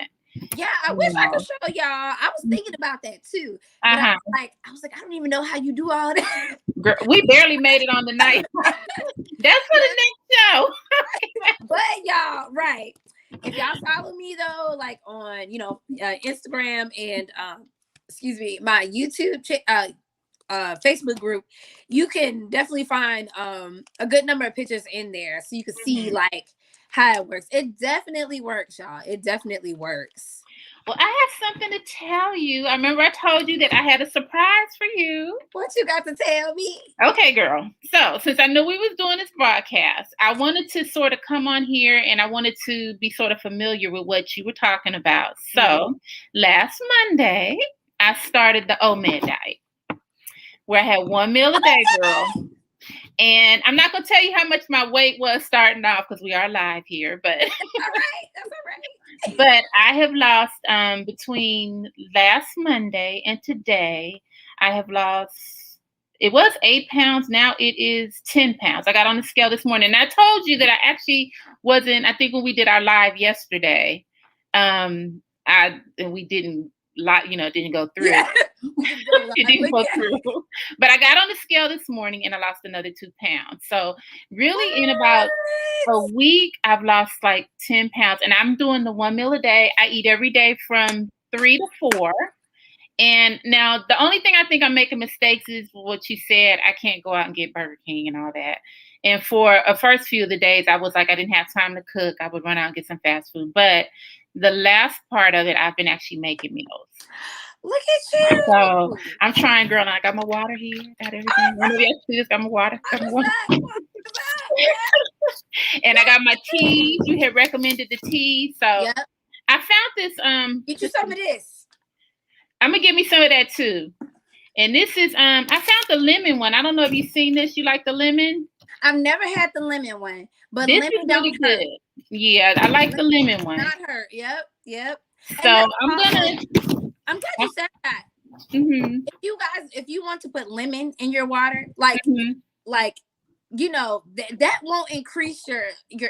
S2: Yeah, I wish I could show y'all. I was thinking about that too. But I was like, I don't even know how you do all that.
S1: Girl, we barely made it on the night. That's for the next show.
S2: But y'all, right. If y'all follow me though, like on, Instagram and my YouTube Facebook group, you can definitely find a good number of pictures in there so you can see like how it works. It definitely works, y'all. It definitely works.
S1: Well, I have something to tell you. I remember I told you that I had a surprise for you.
S2: What you got to tell me?
S1: Okay, girl. So since I knew we was doing this broadcast, I wanted to sort of come on here and I wanted to be sort of familiar with what you were talking about. So last Monday, I started the OMED diet, where I had one meal a day, girl. And I'm not going to tell you how much my weight was starting off because we are live here, but
S2: that's all right.
S1: But I have lost between last Monday and today, I have lost, it was 8 pounds. Now it is 10 pounds. I got on the scale this morning. And I told you that I actually wasn't, I think when we did our live yesterday, we didn't didn't go through.
S2: Yeah.
S1: It didn't go through. But I got on the scale this morning and I lost another 2 pounds. So really in about a week, I've lost like 10 pounds. And I'm doing the one meal a day. I eat every day from 3 to 4. And now the only thing I think I'm making mistakes is what you said. I can't go out and get Burger King and all that. And for the first few of the days, I was like, I didn't have time to cook. I would run out and get some fast food. But the last part of it, I've been actually making meals.
S2: Look at you.
S1: So I'm trying, girl. And I got my water here. Got everything. Got my water. And I got my tea. You had recommended the tea. So I found this.
S2: Get you some of this.
S1: I'm going to give me some of that too. And this is, I found the lemon one. I don't know if you've seen this. You like the lemon?
S2: I've never had the lemon one. But
S1: this
S2: lemon
S1: is really good. Yeah, I like the lemon one.
S2: Not hurt. Yep.
S1: So I'm glad
S2: you said that. Mm-hmm. If you want to put lemon in your water, like that won't increase your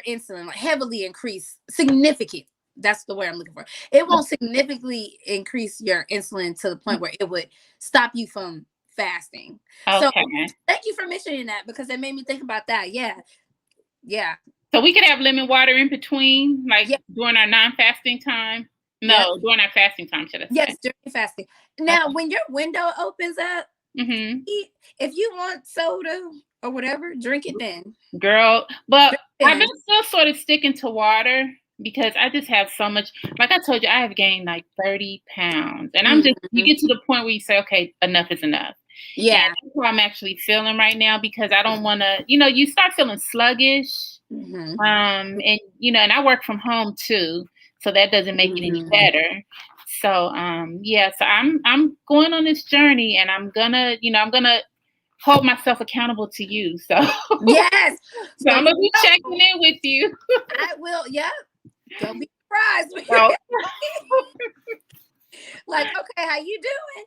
S2: insulin, like heavily increase, significant. That's the word I'm looking for. It won't significantly increase your insulin to the point where it would stop you from fasting. Okay. So thank you for mentioning that because it made me think about that. Yeah.
S1: So we could have lemon water in between, like during our non-fasting time. No, during our fasting time, should I say?
S2: Yes, during fasting. Now, when your window opens up, if you want soda or whatever, drink it then.
S1: Girl, but I've been still sort of sticking to water because I just have so much. Like I told you, I have gained like 30 pounds. And I'm you get to the point where you say, okay, enough is enough. Yeah. And that's what I'm actually feeling right now because I don't want to, you start feeling sluggish. And, and I work from home too. So that doesn't make it any better. So, so I'm going on this journey and I'm gonna hold myself accountable to you. So
S2: yes.
S1: So I'm gonna be checking in with you.
S2: I will. Yeah. Don't be surprised. Like, okay, how you doing?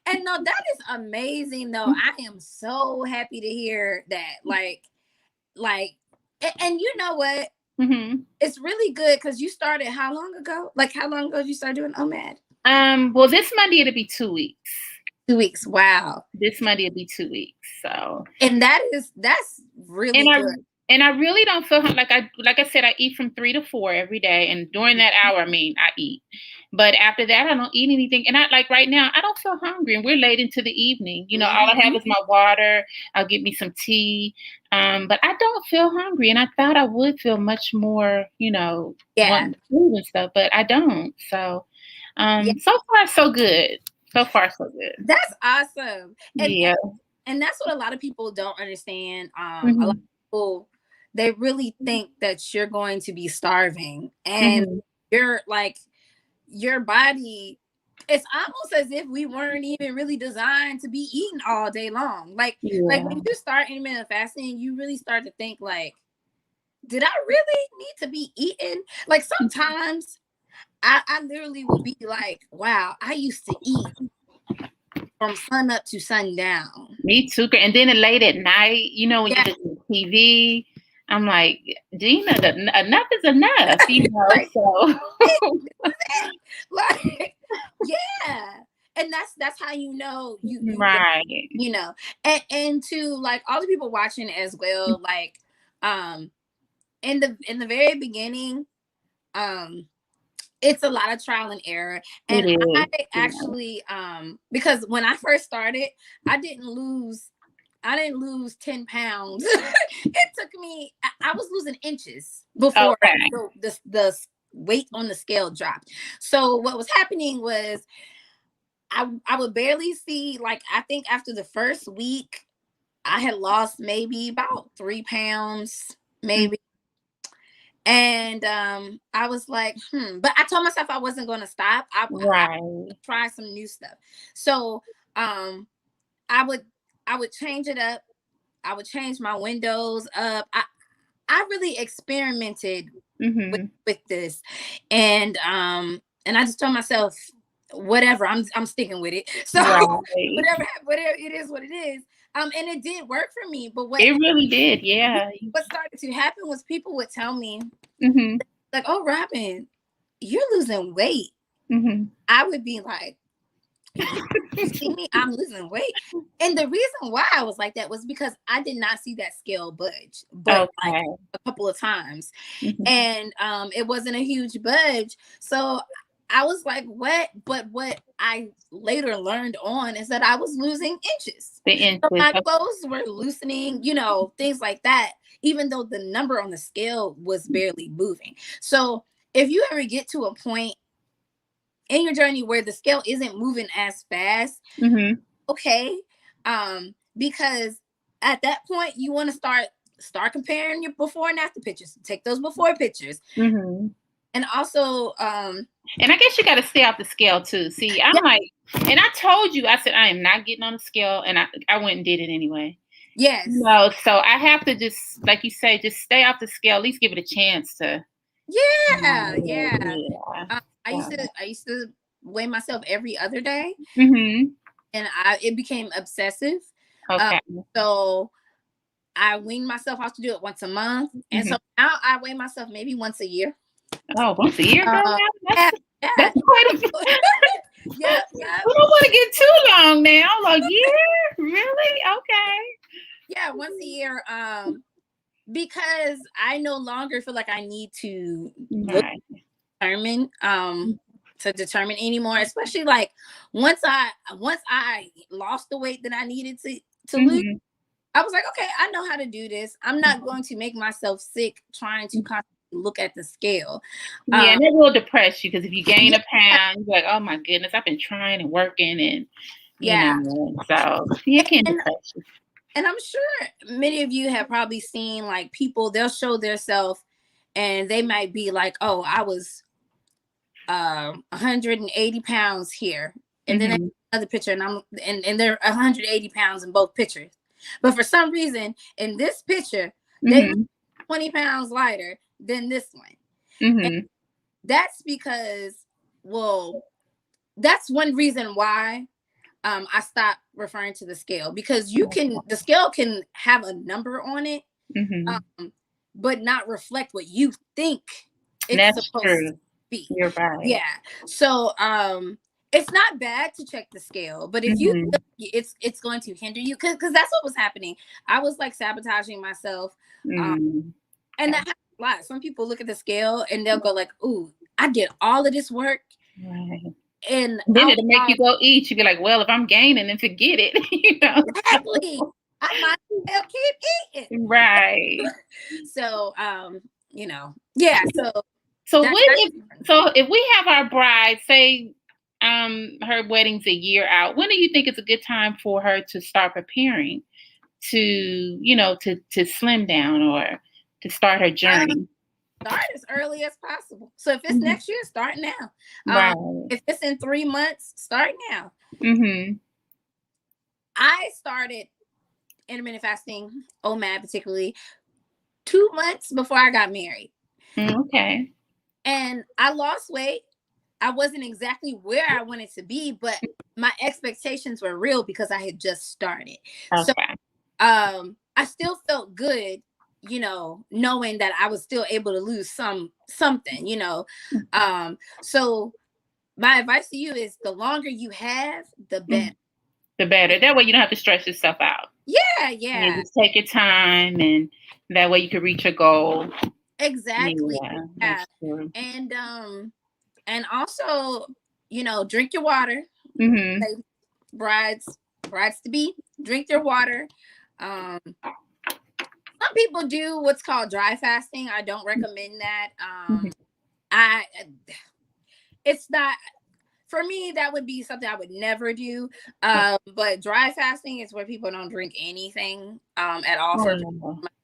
S2: And no, that is amazing though. I am so happy to hear that. And you know what? It's really good because you started how long ago? Like how long ago did you start doing OMAD?
S1: Well, this Monday it'll be 2 weeks.
S2: 2 weeks. Wow.
S1: This Monday it'll be 2 weeks. So
S2: and that's really good.
S1: And I really don't feel like I said, I eat from 3 to 4 every day. And during that hour, I eat. But after that, I don't eat anything. And right now, I don't feel hungry. And we're late into the evening. All I have is my water. I'll get me some tea. But I don't feel hungry. And I thought I would feel much more, wanting food and stuff. But I don't. So, so far, so good. So far, so good.
S2: That's awesome. And, and that's what a lot of people don't understand. A lot of people, they really think that you're going to be starving. And you're like, your body, it's almost as if we weren't even really designed to be eating all day long. Like when you start intermittent fasting, you really start to think like did I really need to be eating? Like sometimes I literally will be like, wow, I used to eat from sun up to sundown.
S1: Me too. And then late at night, you know, when
S2: Yeah.
S1: you look at TV, I'm like, Gina, enough is enough, you know.
S2: Like,
S1: So
S2: like, yeah. And that's how you know you
S1: right.
S2: you know. And to like all the people watching as well, like in the very beginning, it's a lot of trial and error. And
S1: It
S2: I
S1: is.
S2: actually because when I first started, I didn't lose 10 pounds. It took me, I was losing inches before
S1: Okay.
S2: the weight on the scale dropped. So what was happening was I would barely see, like, I think after the first week, I had lost maybe about 3 pounds, maybe. And I was like, but I told myself I wasn't going to stop. I
S1: Right.
S2: would try some new stuff. So I would change it up. I would change my windows up. I really experimented with this, and I just told myself, whatever, I'm sticking with it. So
S1: Right.
S2: whatever it is, what it is. And it did work for me. But
S1: It really did, yeah.
S2: what started to happen was people would tell me,
S1: Mm-hmm.
S2: like, "Oh, Robin, you're losing weight."
S1: Mm-hmm.
S2: I would be like, "You see me? I'm losing weight." And the reason why I was like that was because I did not see that scale budge, but like
S1: Okay.
S2: a couple of times,
S1: Mm-hmm.
S2: and it wasn't a huge budge. So I was like, "What?" But what I later learned on is that I was losing inches.
S1: The inches.
S2: So my clothes were loosening, you know, things like that, even though the number on the scale was barely moving. So if you ever get to a point in your journey where the scale isn't moving as fast,
S1: Mm-hmm.
S2: okay, because at that point you want to start comparing your before and after pictures. Take those before pictures, and also
S1: and I guess you got to stay off the scale too. See, I'm like, and I told you, I said I am not getting on the scale, and I went and did it anyway.
S2: yes,
S1: No, so I have to just, like you say, just stay off the scale. At least give it a chance to.
S2: yeah. I used to weigh myself every other day, and it became obsessive.
S1: Okay.
S2: So I weaned myself off to do it once a month, and so now I weigh myself maybe once a year.
S1: Oh, once a year, girl? That's quite a bit.
S2: Yeah.
S1: We don't want to get too long now. Like, yeah, really? Okay.
S2: Yeah, once a year. Because I no longer feel like I need to determine anymore. Especially like once I lost the weight that I needed to lose, I was like, okay, I know how to do this. I'm not going to make myself sick trying to constantly look at the scale.
S1: Yeah, and it will depress you because if you gain a pound, you're like, oh my goodness, I've been trying and working, and you know, so it can depress you.
S2: And I'm sure many of you have probably seen like people, they'll show their self and they might be like, oh, I was 180 pounds here. And then another picture and they're 180 pounds in both pictures. But for some reason, in this picture, they look 20 pounds lighter than this one. And that's because, well, that's one reason why I stopped referring to the scale, because the scale can have a number on it, but not reflect what you think it's supposed to be.
S1: You're right.
S2: Yeah. So it's not bad to check the scale, but if you it's going to hinder you, because that's what was happening. I was like sabotaging myself. And that happens a lot. Some people look at the scale and they'll go like, ooh, I did all of this work.
S1: Right.
S2: And
S1: then it'll make you go eat. You'll be like, well, if I'm gaining, then forget it. You know?
S2: Exactly. I might as well keep eating.
S1: Right.
S2: So you know, yeah.
S1: So if we have our bride, say her wedding's a year out, when do you think it's a good time for her to start preparing to, you know, to slim down or to start her journey?
S2: Start as early as possible. So if it's next year, start now.
S1: Right.
S2: If it's in 3 months, start now. I started intermittent fasting, OMAD particularly, 2 months before I got married.
S1: Okay.
S2: And I lost weight. I wasn't exactly where I wanted to be, but my expectations were real because I had just started. So
S1: Okay.
S2: I still felt good, you know, knowing that I was still able to lose something, you know. So my advice to you is the longer you have, the better.
S1: The better. That way you don't have to stress yourself out.
S2: Yeah,
S1: Yeah,
S2: yeah.
S1: just take your time, and that way you can reach your goal.
S2: Exactly.
S1: Yeah,
S2: Yeah.
S1: that's true.
S2: And also, you know, drink your water.
S1: Mm-hmm.
S2: Like, brides to be, drink your water. Some people do what's called dry fasting. I don't recommend that. I it's not for me. That would be something I would never do. But dry fasting is where people don't drink anything at all for a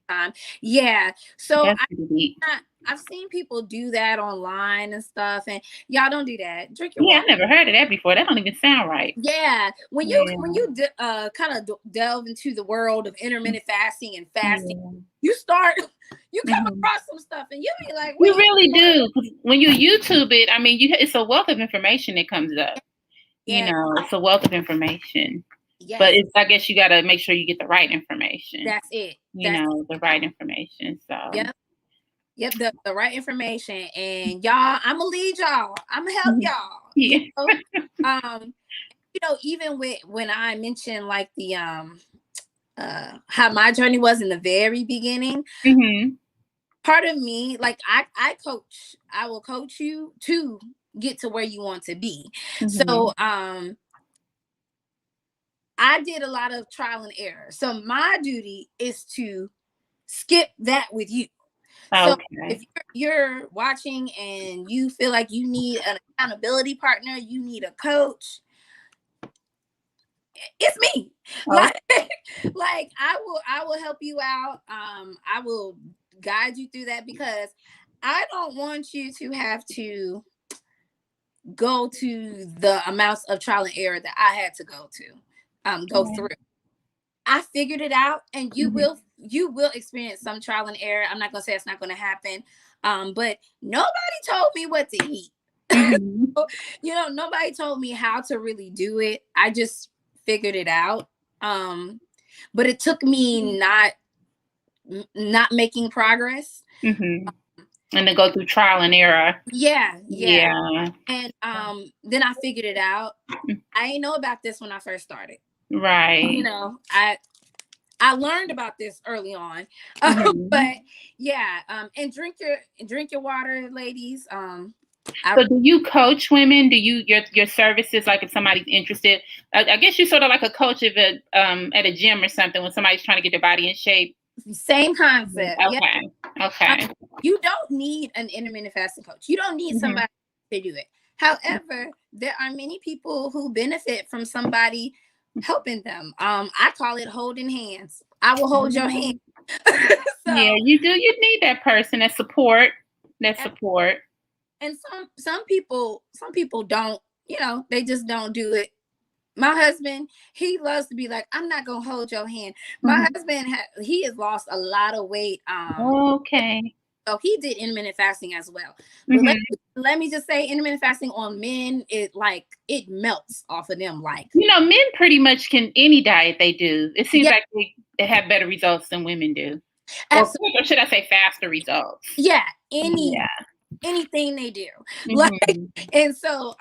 S2: time. Yeah. So I've seen people do that online and stuff, and y'all don't do that. Drink your water.
S1: I've never heard of that before. That don't even sound right.
S2: Yeah, when you kind of delve into the world of intermittent fasting and fasting, you come across some stuff, and you be like,
S1: you really do. When you YouTube it, I mean, it's a wealth of information that comes up. Yeah. You know, it's a wealth of information. Yes. But I guess you got to make sure you get the right information.
S2: That's it.
S1: The right information. So.
S2: Yep, the right information. And y'all, I'm gonna lead y'all. I'm gonna help y'all.
S1: Yeah.
S2: You know, even when I mentioned like the how my journey was in the very beginning, part of me, like I coach. I will coach you to get to where you want to be. So I did a lot of trial and error. So my duty is to skip that with you. So if you're watching and you feel like you need an accountability partner, you need a coach, it's me. Like I will help you out. I will guide you through that, because I don't want you to have to go to the amounts of trial and error that I had to go through. I figured it out, and you will experience some trial and error. I'm not gonna say it's not gonna happen. But nobody told me what to eat. You know, nobody told me how to really do it. I just figured it out. But it took me not making progress. And
S1: then go through trial and error.
S2: Yeah. And then I figured it out. I didn't know about this when I first started.
S1: Right.
S2: You know, I learned about this early on. But yeah, and drink your water, ladies.
S1: So do you coach women? Do you your services, like if somebody's interested? I guess you're sort of like a coach at a gym or something when somebody's trying to get their body in shape.
S2: Same concept.
S1: Okay.
S2: You don't need an intermittent fasting coach. You don't need somebody to do it. However, there are many people who benefit from somebody helping them. I call it holding hands. I will hold your hand.
S1: Yeah, you do. You need that person, that support. And
S2: some people don't, you know, they just don't do it. My husband, he loves to be like, I'm not gonna hold your hand. My husband, he has lost a lot of weight. So he did intermittent fasting as well. But let me just say, intermittent fasting on men, it melts off of them. Like,
S1: you know, men pretty much can any diet they do. It seems like they have better results than women do. Or should I say faster results?
S2: Yeah, anything they do. Like, and so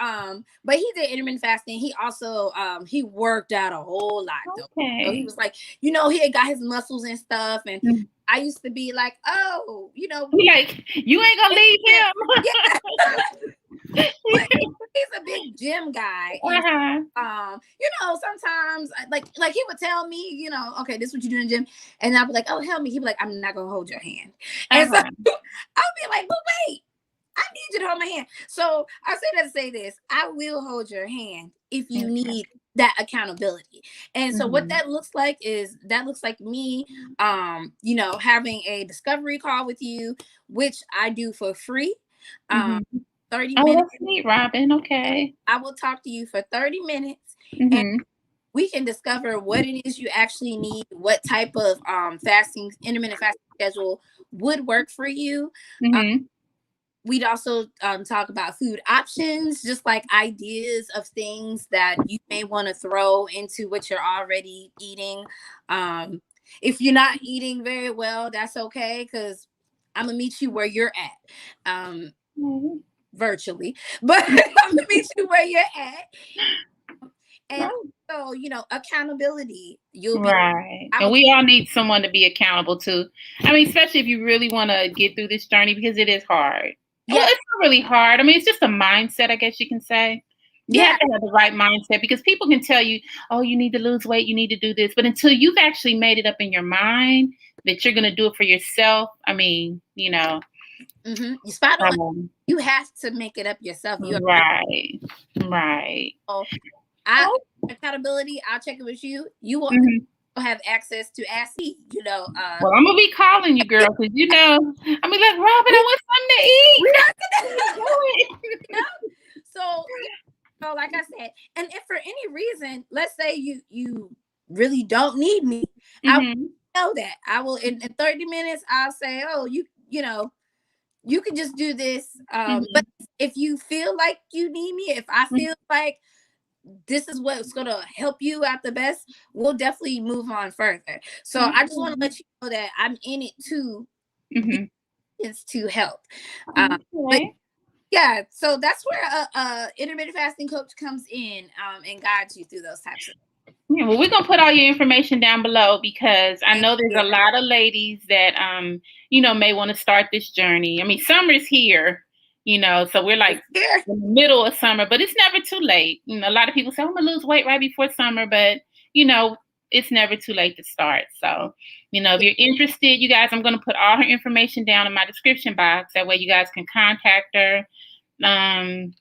S2: but he did intermittent fasting. He also he worked out a whole lot though. So he was like, you know, he had got his muscles and stuff, and I used to be like, oh, you know,
S1: like, you ain't gonna leave him.
S2: He's a big gym guy. And, you know, sometimes like he would tell me, you know, okay, this is what you do in the gym, and I'd be like, oh, help me. He'd be like, I'm not gonna hold your hand. And so I'll be like, but wait, I need you to hold my hand. So I say that to say this: I will hold your hand if you need that accountability. And so what that looks like is me, you know, having a discovery call with you, which I do for free. 30 minutes.
S1: That's neat, Robin. Okay.
S2: I will talk to you for 30 minutes and we can discover what it is you actually need, what type of intermittent fasting schedule would work for you. We'd also talk about food options, just like ideas of things that you may want to throw into what you're already eating. If you're not eating very well, that's okay, because I'm going to meet you where you're at, virtually. But I'm going to meet you where you're at. And so, accountability. You'll be
S1: right. And we all need someone to be accountable to. I mean, especially if you really want to get through this journey, because it is hard. Yeah. Well, it's not really hard. I mean, it's just a mindset, I guess you can say. You have to have the right mindset, because people can tell you, oh, you need to lose weight, you need to do this. But until you've actually made it up in your mind that you're going to do it for yourself, I mean,
S2: You spot on. You have to make it up yourself.
S1: Right.
S2: So, accountability, I'll check it with you. You will have access to ask me,
S1: well, I'm gonna be calling you, girl, because I'm gonna be like, Robin, I want something to eat.
S2: So like I said, and if for any reason, let's say you really don't need me, I will know that. I will in 30 minutes, I'll say, oh, you can just do this. But if you feel like you need me, if I feel like this is what's going to help you out the best, we'll definitely move on further. So I just want to let you know that I'm in it too. It's to help. But yeah, so that's where intermittent fasting coach comes in and guides you through those types of things.
S1: Yeah, well, we're gonna put all your information down below, because I know there's a lot of ladies that may want to start this journey. I mean, summer's here. So we're like in the middle of summer, but it's never too late. A lot of people say, I'm going to lose weight right before summer, but, it's never too late to start. So, if you're interested, you guys, I'm going to put all her information down in my description box. That way you guys can contact her. And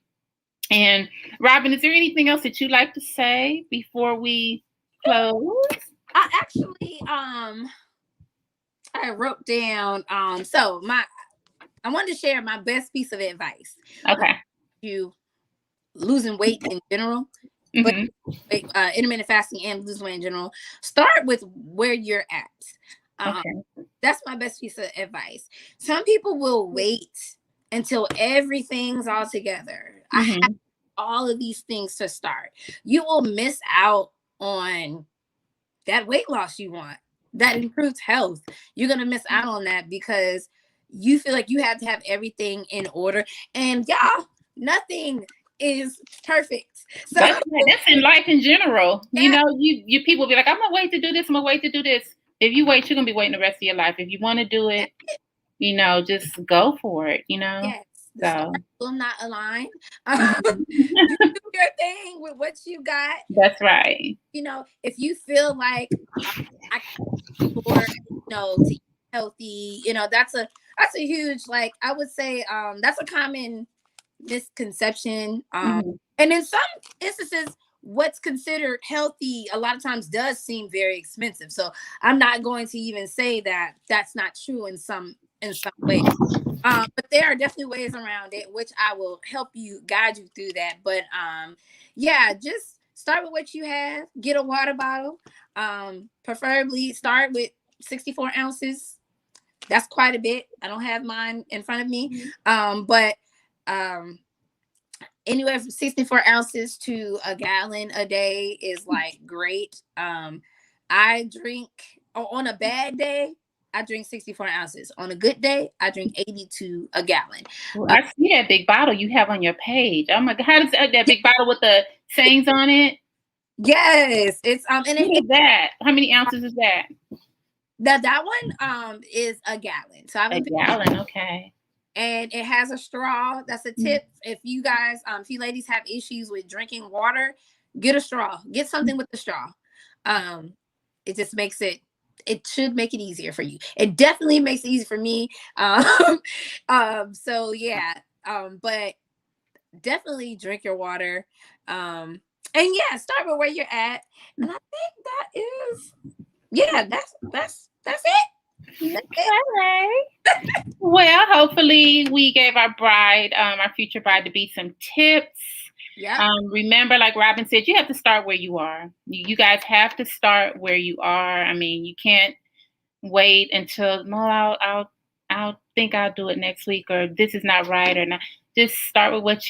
S1: Robin, is there anything else that you'd like to say before we close?
S2: I wrote down, I wanted to share my best piece of advice.
S1: Okay.
S2: You losing weight in general, but intermittent fasting and losing weight in general. Start with where you're at. That's my best piece of advice. Some people will wait until everything's all together. I have all of these things to start. You will miss out on that weight loss you want, that improved health. You're going to miss out on that because you feel like you have to have everything in order. And y'all, nothing is perfect. So
S1: that's in life in general. You people be like, I'm gonna wait to do this, I'm gonna wait to do this. If you wait, you're gonna be waiting the rest of your life. If you want to do it, just go for it.
S2: Yes. So will not align. You do your thing with what you got.
S1: That's right.
S2: If you feel like I can afford, to eat healthy, that's a huge, like, I would say, that's a common misconception. And in some instances, what's considered healthy a lot of times does seem very expensive. So I'm not going to even say that that's not true in some ways. But there are definitely ways around it, which I will help you, guide you through that. But just start with what you have. Get a water bottle. Preferably start with 64 ounces. That's quite a bit. I don't have mine in front of me. But anywhere from 64 ounces to a gallon a day is like great. I drink, on a bad day, I drink 64 ounces. On a good day, I drink 80 to a gallon.
S1: Well, I see that big bottle you have on your page. Oh my God, how does that big bottle with the sayings on it?
S2: Yes, it's
S1: and what is that? How many ounces is that?
S2: That one is a gallon. So
S1: a gallon, okay.
S2: And it has a straw. That's a tip. If you guys, if you ladies have issues with drinking water, get a straw. Get something with the straw. It just makes it should make it easier for you. It definitely makes it easy for me. So yeah. But definitely drink your water. And yeah, start with where you're at. And I think that is, that's it.
S1: Okay. Well, hopefully we gave our future bride to be some tips.
S2: Yeah.
S1: Remember, like Robin said, you have to start where you are. You guys have to start where you are. I mean, you can't wait until think I'll do it next week, or this is not right, or not. Just start with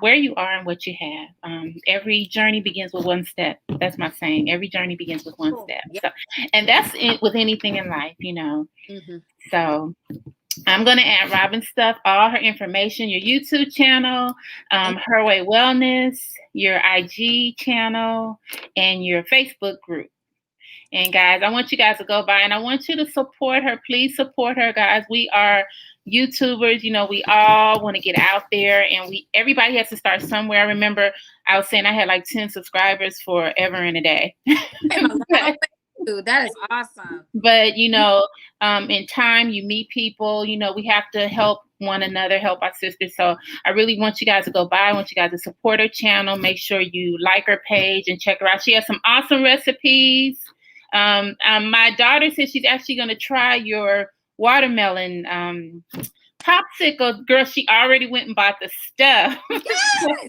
S1: where you are and what you have. Every journey begins with one step. That's my saying. Every journey begins with one step.
S2: Yeah.
S1: So, and that's it with anything in life,
S2: Mm-hmm.
S1: So I'm going to add Robin's stuff, all her information, your YouTube channel, Herwaywellness, your IG channel, and your Facebook group. And guys, I want you guys to go by and I want you to support her. Please support her, guys. We are YouTubers. We all want to get out there, and everybody has to start somewhere. I remember I was saying I had like 10 subscribers forever and a day.
S2: Dude, that is awesome.
S1: But, in time, you meet people, we have to help one another, help our sisters. So I really want you guys to go by. I want you guys to support her channel. Make sure you like her page and check her out. She has some awesome recipes. My daughter says she's actually going to try your watermelon popsicle. Girl, she already went and bought the stuff.
S2: Yes.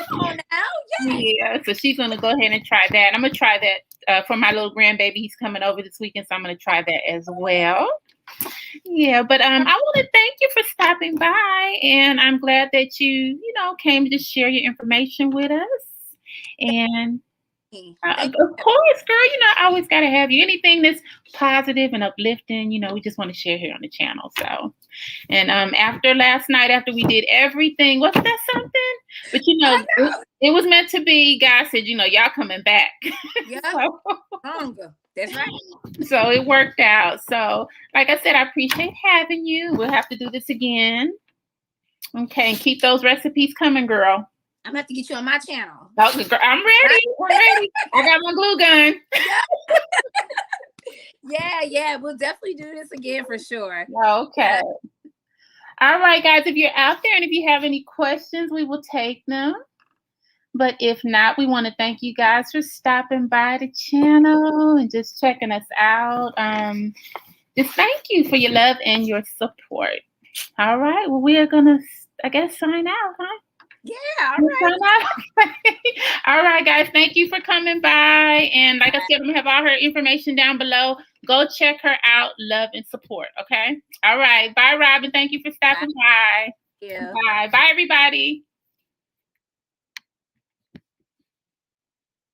S2: Come on now. Yes.
S1: Yeah, so she's going to go ahead and try that. I'm going to try that for my little grandbaby. He's coming over this weekend, so I'm going to try that as well. Yeah, but I want to thank you for stopping by, and I'm glad that you came to share your information with us. And of course, girl, I always got to have you. Anything that's positive and uplifting, we just want to share here on the channel. So, and after last night, after we did everything, wasn't that something? But it was meant to be. God said, y'all coming back.
S2: Yeah, longer. That's right.
S1: So it worked out. So, like I said, I appreciate having you. We'll have to do this again. Okay, and keep those recipes coming, girl.
S2: I'm gonna have to get you on my channel.
S1: Okay, girl, I'm ready. I got my glue gun.
S2: Yeah, we'll definitely do this again for sure.
S1: Okay. All right, guys, if you're out there and if you have any questions, we will take them. But if not, we want to thank you guys for stopping by the channel and just checking us out. Just thank you for your love and your support. All right, well, we are going to, I guess, sign out, huh?
S2: Yeah, all right.
S1: All right, guys. Thank you for coming by. And like I said, I'm going to have all her information down below. Go check her out. Love and support. Okay. All right. Bye, Robin. Thank you for stopping by.
S2: Yeah.
S1: Bye. Bye, everybody.